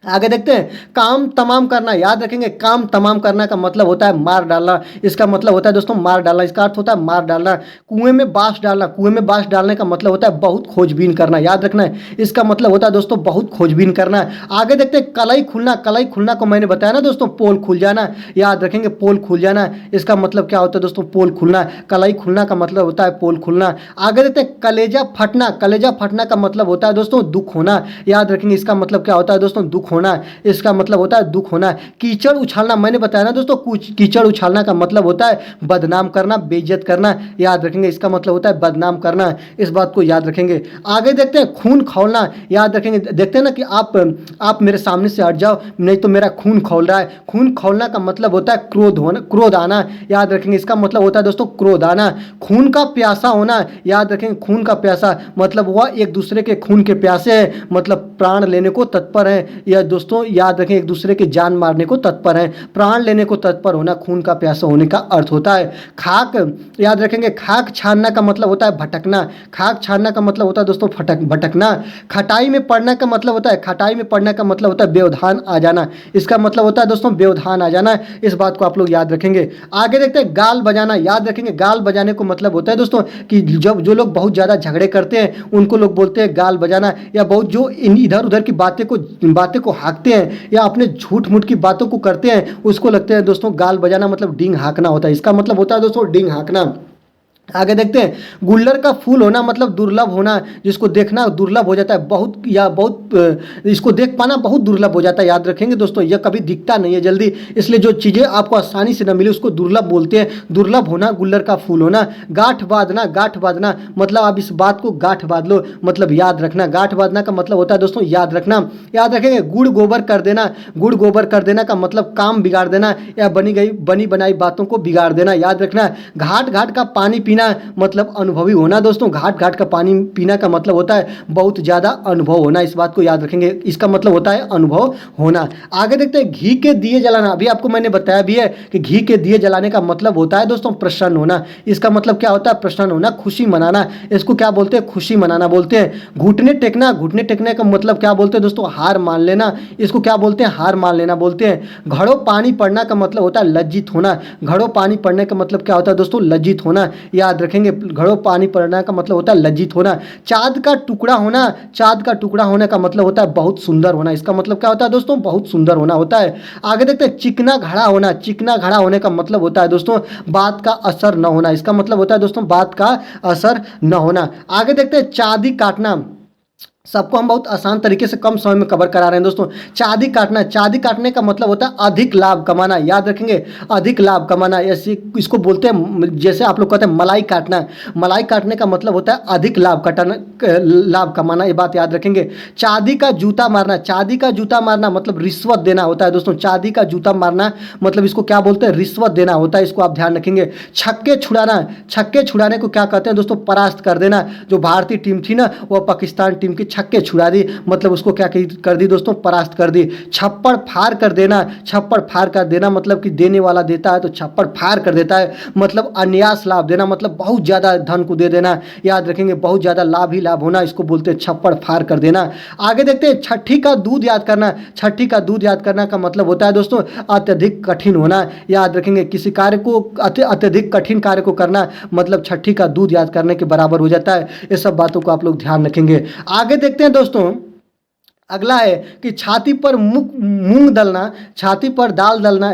S1: आगे देखते हैं, काम तमाम करना। याद रखेंगे, काम तमाम करना का मतलब होता है मार डालना। इसका मतलब होता है दोस्तों मार डालना, इसका अर्थ होता है मार डालना। कुएं में बांस डालना, कुएं में बांस डालने का मतलब होता है बहुत खोजबीन करना। याद रखना है, इसका मतलब होता है दोस्तों बहुत खोजबीन करना। आगे देखते हैं, कलाई खुलना। कलाई खुलना को मैंने बताया ना दोस्तों, पोल खुल जाना। याद रखेंगे, पोल खुल जाना, इसका मतलब क्या होता है दोस्तों, पोल खुलना। कलाई खुलना का मतलब होता है पोल खुलना। आगे देखते हैं, कलेजा फटना। कलेजा फटना का मतलब होता है दोस्तों दुख होना। याद रखेंगे, इसका मतलब क्या होता है दोस्तों, दुख दुख होना, इसका मतलब होता है दुख होना। कीचड़ उछालना, मैंने बताया ना दोस्तों, कीचड़ उछालना का मतलब होता है बदनाम करना, बेइज्जत करना, याद रखेंगे इसका मतलब होता है बदनाम करना, इस बात को याद रखेंगे। आगे देखते हैं खून खौलना, याद रखेंगे। देखते हैं ना कि आप मेरे सामने से हट जाओ नहीं तो मेरा खून खौल रहा है। खून खौलना का मतलब होता है क्रोध होना, क्रोध आना, याद रखेंगे इसका मतलब होता है दोस्तों क्रोध आना। खून का प्यासा होना, याद रखेंगे खून का प्यासा मतलब वह एक दूसरे के खून के प्यासे हैं, मतलब प्राण लेने को तत्पर है, या दोस्तों याद रखें एक दूसरे की जान मारने को तत्पर है। प्राण लेने को तत्पर होना खून का प्यासा होने का अर्थ होता है। खाक, याद रखेंगे खाक छानना का मतलब होता है भटकना। खाक छानना का मतलब होता है दोस्तों भटकना। खटाई में पड़ना का मतलब होता है, खटाई में पड़ना का मतलब होता है व्यवधान आ जाना, इसका मतलब होता है दोस्तों व्यवधान आ जाना, इस बात को आप लोग याद रखेंगे। आगे देखते हैं गाल बजाना, याद रखेंगे गाल बजाने को मतलब होता है दोस्तों कि जब जो लोग बहुत ज़्यादा झगड़े करते हैं उनको लोग बोलते हैं गाल बजाना, या बहुत जो इधर उधर की बातें को हाँकते हैं या अपने झूठ मूठ की बातों को करते हैं उसको लगते हैं दोस्तों गाल बजाना मतलब डींग हाँकना होता है, इसका मतलब होता है दोस्तों डींग हाँकना। आगे देखते हैं गुल्लर का फूल होना मतलब दुर्लभ होना, जिसको देखना दुर्लभ हो जाता है, बहुत या बहुत इसको देख पाना बहुत दुर्लभ हो जाता है, याद रखेंगे दोस्तों यह कभी दिखता नहीं है जल्दी, इसलिए जो चीज़ें आपको आसानी से न मिले उसको दुर्लभ बोलते हैं। दुर्लभ होना गुल्लर का फूल होना। गांठ बांधना, गांठ बांधना मतलब आप इस बात को गांठ बांध लो, मतलब याद रखना। गांठ बांधना का मतलब होता है दोस्तों याद रखना। याद रखेंगे गुड़ गोबर कर देना, गुड़ गोबर कर देना का मतलब काम बिगाड़ देना या बनी बनाई बातों को बिगाड़ देना, याद रखना। घाट घाट का पानी पीना मतलब अनुभवी होना दोस्तों, घाट घाट का पानी पीना का मतलब होता है बहुत ज़्यादा अनुभव होना, इस बात को याद रखेंगे, इसका मतलब होता है अनुभव होना। आगे देखते हैं घी के दिए जलाना, अभी आपको मैंने बताया भी है कि घी के दिए जलाने का मतलब होता है दोस्तों प्रसन्न होना, इसका मतलब क्या होता है प्रसन्न होना, खुशी मनाना, इसको क्या बोलते हैं खुशी मनाना बोलते हैं। घुटने टेकना, घुटने टेकने का मतलब क्या बोलते हैं दोस्तों हार मान लेना, इसको क्या बोलते हैं हार मान लेना बोलते हैं। घड़ों पानी पड़ना का मतलब होता है लज्जित होना, घड़ों पानी पड़ने का मतलब क्या होता है दोस्तों लज्जित होना, याद रखेंगे घड़ों पानी पड़ना का मतलब होता है लज्जित होना। चाँद का टुकड़ा होना, चाँद का टुकड़ा होने का मतलब होता है बहुत सुंदर होना, इसका मतलब क्या होता है दोस्तों बहुत सुंदर होना होता है। आगे देखते हैं चिकना घड़ा होना, चिकना घड़ा होने का मतलब होता है दोस्तों बात का असर न होना, इसका मतलब होता है दोस्तों बात का असर न होना। आगे देखते हैं चाँदी काटना, सबको हम बहुत आसान तरीके से कम समय में कवर करा रहे हैं दोस्तों। चाँदी काटना, चाँदी काटने का मतलब होता है अधिक लाभ कमाना, याद रखेंगे अधिक लाभ कमाना, ऐसे इसको बोलते हैं जैसे आप लोग कहते हैं मलाई काटना, मलाई काटने का मतलब होता है अधिक लाभ कटाना, लाभ कमाना, ये बात याद रखेंगे। चाँदी का जूता मारना, चाँदी का जूता मारना मतलब रिश्वत देना होता है दोस्तों, चाँदी का जूता मारना मतलब इसको क्या बोलते हैं रिश्वत देना होता है, इसको आप ध्यान रखेंगे। छक्के छुड़ाना, छक्के छुड़ाने को क्या कहते हैं दोस्तों परास्त कर देना, जो भारतीय टीम थी ना वह पाकिस्तान टीम की छक्के छुड़ा दी, मतलब उसको क्या कर दी दोस्तों परास्त कर दी। छप्पड़ फाड़ कर देना, छप्पड़ फाड़ कर देना मतलब कि देने वाला देता है तो छप्पड़ फाड़ कर देता है, मतलब अन्यास लाभ देना मतलब बहुत ज़्यादा धन को दे देना, याद रखेंगे बहुत ज़्यादा लाभ ही लाभ होना, इसको बोलते हैं छप्पड़ फाड़ कर देना। आगे देखते हैं छठी का दूध याद करना, छठी का दूध याद करना का मतलब होता है दोस्तों अत्यधिक कठिन होना, याद रखेंगे किसी कार्य को अत्यधिक कठिन कार्य को करना मतलब छठी का दूध याद करने के बराबर हो जाता है, ये सब बातों को आप लोग ध्यान रखेंगे। आगे देखते हैं दोस्तों अगला है कि छाती पर मूंग दलना, छाती पर दाल दलना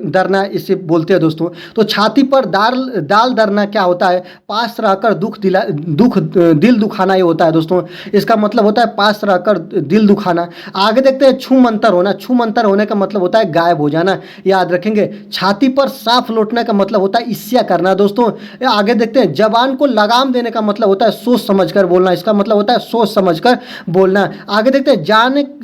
S1: दरना इसे बोलते हैं दोस्तों। तो छाती पर दाल दरना क्या होता है पास रहकर दिल दुखाना, ये होता है दोस्तों, इसका मतलब होता है पास रहकर दिल दुखाना। आगे देखते हैं छू मंतर होना, छू मंतर होने का मतलब होता है गायब हो जाना, याद रखेंगे। छाती पर साफ लौटने का मतलब होता है ईर्ष्या करना दोस्तों। आगे देखते हैं जबान को लगाम देने का मतलब होता है सोच समझकर बोलना, इसका मतलब होता है सोच समझकर बोलना। आगे देखते हैं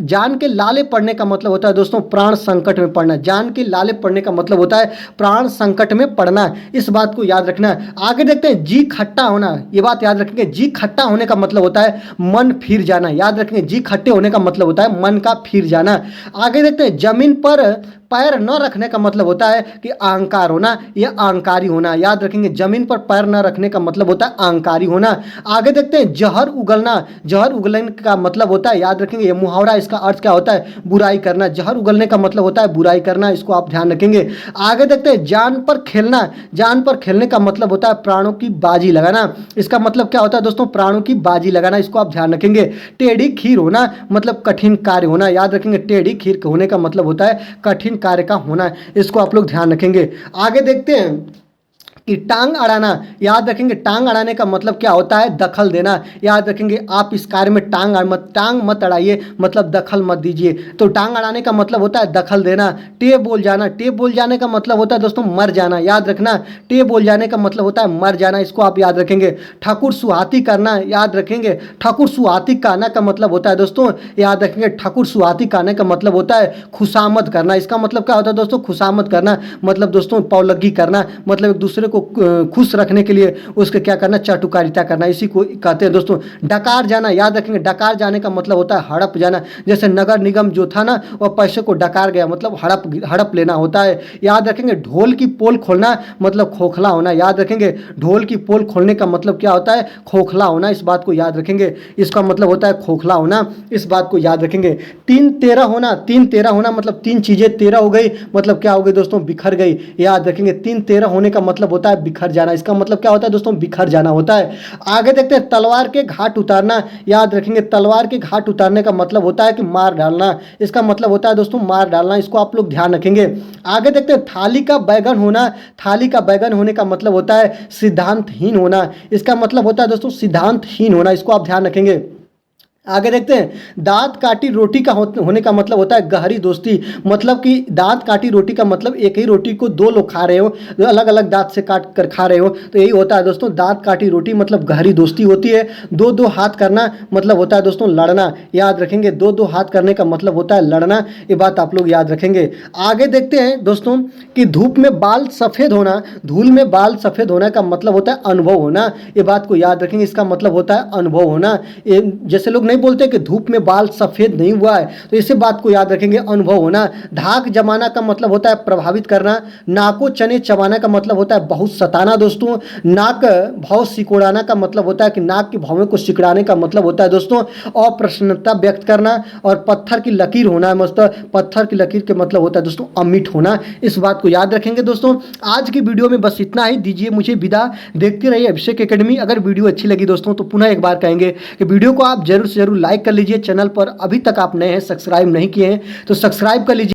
S1: जान के लाले पड़ने का मतलब होता है दोस्तों प्राण संकट में पड़ना, जान के लाले पड़ने का मतलब होता है प्राण संकट में पड़ना, इस बात को याद रखना। आगे देखते हैं जी खट्टा होना, ये बात याद रखेंगे, जी खट्टा होने का मतलब होता है मन फिर जाना, याद रखेंगे जी खट्टे होने का मतलब होता है मन का फिर जाना। आगे देखते हैं जमीन पर पैर न रखने का मतलब होता है कि अहंकार होना या अहंकारी होना, याद रखेंगे जमीन पर पैर न रखने का मतलब होता है अहंकारी होना। आगे देखते हैं जहर उगलना, जहर उगलने का मतलब होता है याद रखेंगे ये मुहावरा, इसका अर्थ क्या होता है बुराई करना, जहर उगलने का मतलब होता है बुराई करना, इसको आप ध्यान रखेंगे। आगे देखते हैं जान पर खेलना, जान पर खेलने का मतलब होता है प्राणों की बाजी लगाना, इसका मतलब क्या होता है दोस्तों प्राणों की बाजी लगाना, इसको आप ध्यान रखेंगे। टेढ़ी खीर होना मतलब कठिन कार्य होना, याद रखेंगे टेढ़ी खीर होने का मतलब होता है कठिन कार्य का होना, इसको आप लोग ध्यान रखेंगे। आगे देखते हैं कि टांग अड़ाना, याद रखेंगे टांग अड़ाने का मतलब क्या होता है, दखल देना। याद रखेंगे आप इस कार्य में टांग मत अड़ाइए, मतलब दखल मत दीजिए। तो टांग अड़ाने का मतलब होता है दखल देना। टे बोल जाना, टे बोल जाने का मतलब होता है दोस्तों मर जाना। याद रखना, टे बोल जाने का मतलब होता है मर जाना, इसको आप याद रखेंगे। ठाकुर सुहाती करना, याद रखेंगे ठाकुर सुहाती कहना का मतलब होता है दोस्तों, याद रखेंगे ठाकुर सुहाती कहने का मतलब होता है खुशामद करना। इसका मतलब क्या होता है दोस्तों, खुशामद करना, मतलब दोस्तों पौलगी करना, मतलब एक दूसरे को खुश रखने के लिए उसके क्या करना, चाटुकारिता करना, इसी को कहते हैं दोस्तों। डकार जाना, याद रखेंगे डकार जाने का मतलब होता है हड़प जाना। जैसे नगर निगम जो था ना, वह पैसे को डकार गया, मतलब हड़प लेना होता है। याद रखेंगे ढोल की पोल खोलना मतलब खोखला होना। याद रखेंगे ढोल की पोल खोलने का मतलब क्या होता है, खोखला होना, इस बात को याद रखेंगे। इसका मतलब होता है खोखला होना, इस बात को याद रखेंगे। 3-13 होना, 3-13 होना मतलब तीन चीजें 13 हो गई, मतलब क्या हो गई दोस्तों, बिखर गई। याद रखेंगे 3-13 होने का मतलब होता है बिखर जाना। इसका मतलब क्या होता है दोस्तों, बिखर जाना होता है। आगे देखते हैं तलवार के घाट उतारना। याद रखेंगे तलवार के घाट उतारने का मतलब होता है कि मार डालना। इसका मतलब होता है दोस्तों मार डालना, इसको आप लोग ध्यान रखेंगे। आगे देखते हैं थाली का बैगन होना। थाली का बैगन होने का मतलब होता है सिद्धांतहीन होना। इसका मतलब होता है दोस्तों सिद्धांतहीन होना, इसको आप ध्यान रखेंगे। आगे देखते हैं दांत काटी रोटी का होने का मतलब होता है गहरी दोस्ती। मतलब कि दांत काटी रोटी का मतलब एक ही रोटी को दो लोग खा रहे हो, अलग अलग दांत से काट कर खा रहे हो, तो यही होता है दोस्तों दांत काटी रोटी, मतलब गहरी दोस्ती होती है। दो दो हाथ करना मतलब होता है दोस्तों लड़ना। याद रखेंगे दो दो हाथ करने का मतलब होता है लड़ना, ये बात आप लोग याद रखेंगे। आगे देखते हैं दोस्तों कि धूप में बाल सफ़ेद होना, धूल में बाल सफ़ेद होने का मतलब होता है अनुभव होना, ये बात को याद रखेंगे। इसका मतलब होता है अनुभव होना। जैसे लोग नहीं बोलते कि धूप में बाल सफ़ेद नहीं हुआ है, तो इसी बात को याद रखेंगे, अनुभव होना। धाक जमाना का मतलब होता है प्रभावित करना। नाको चने चबाना का मतलब होता है बहुत सताना दोस्तों। नाक भाव सिकोड़ाना का मतलब होता है कि नाक की भावों को सिकड़ाने का मतलब होता है दोस्तों अप्रसन्नता व्यक्त करना। और पत्थर की लकीर होना है, मस्त पत्थर की लकीर के मतलब होता है दोस्तों अमिट होना, इस बात को याद रखेंगे दोस्तों। आज की वीडियो में बस इतना ही, दीजिए मुझे विदा। देखते रहिए अभिषेक एकेडमी। अगर वीडियो अच्छी लगी दोस्तों तो पुनः एक बार कहेंगे कि वीडियो को आप जरूर से जरूर लाइक कर लीजिए। चैनल पर अभी तक आप नए हैं, सब्सक्राइब नहीं किए हैं तो सब्सक्राइब कर लीजिए।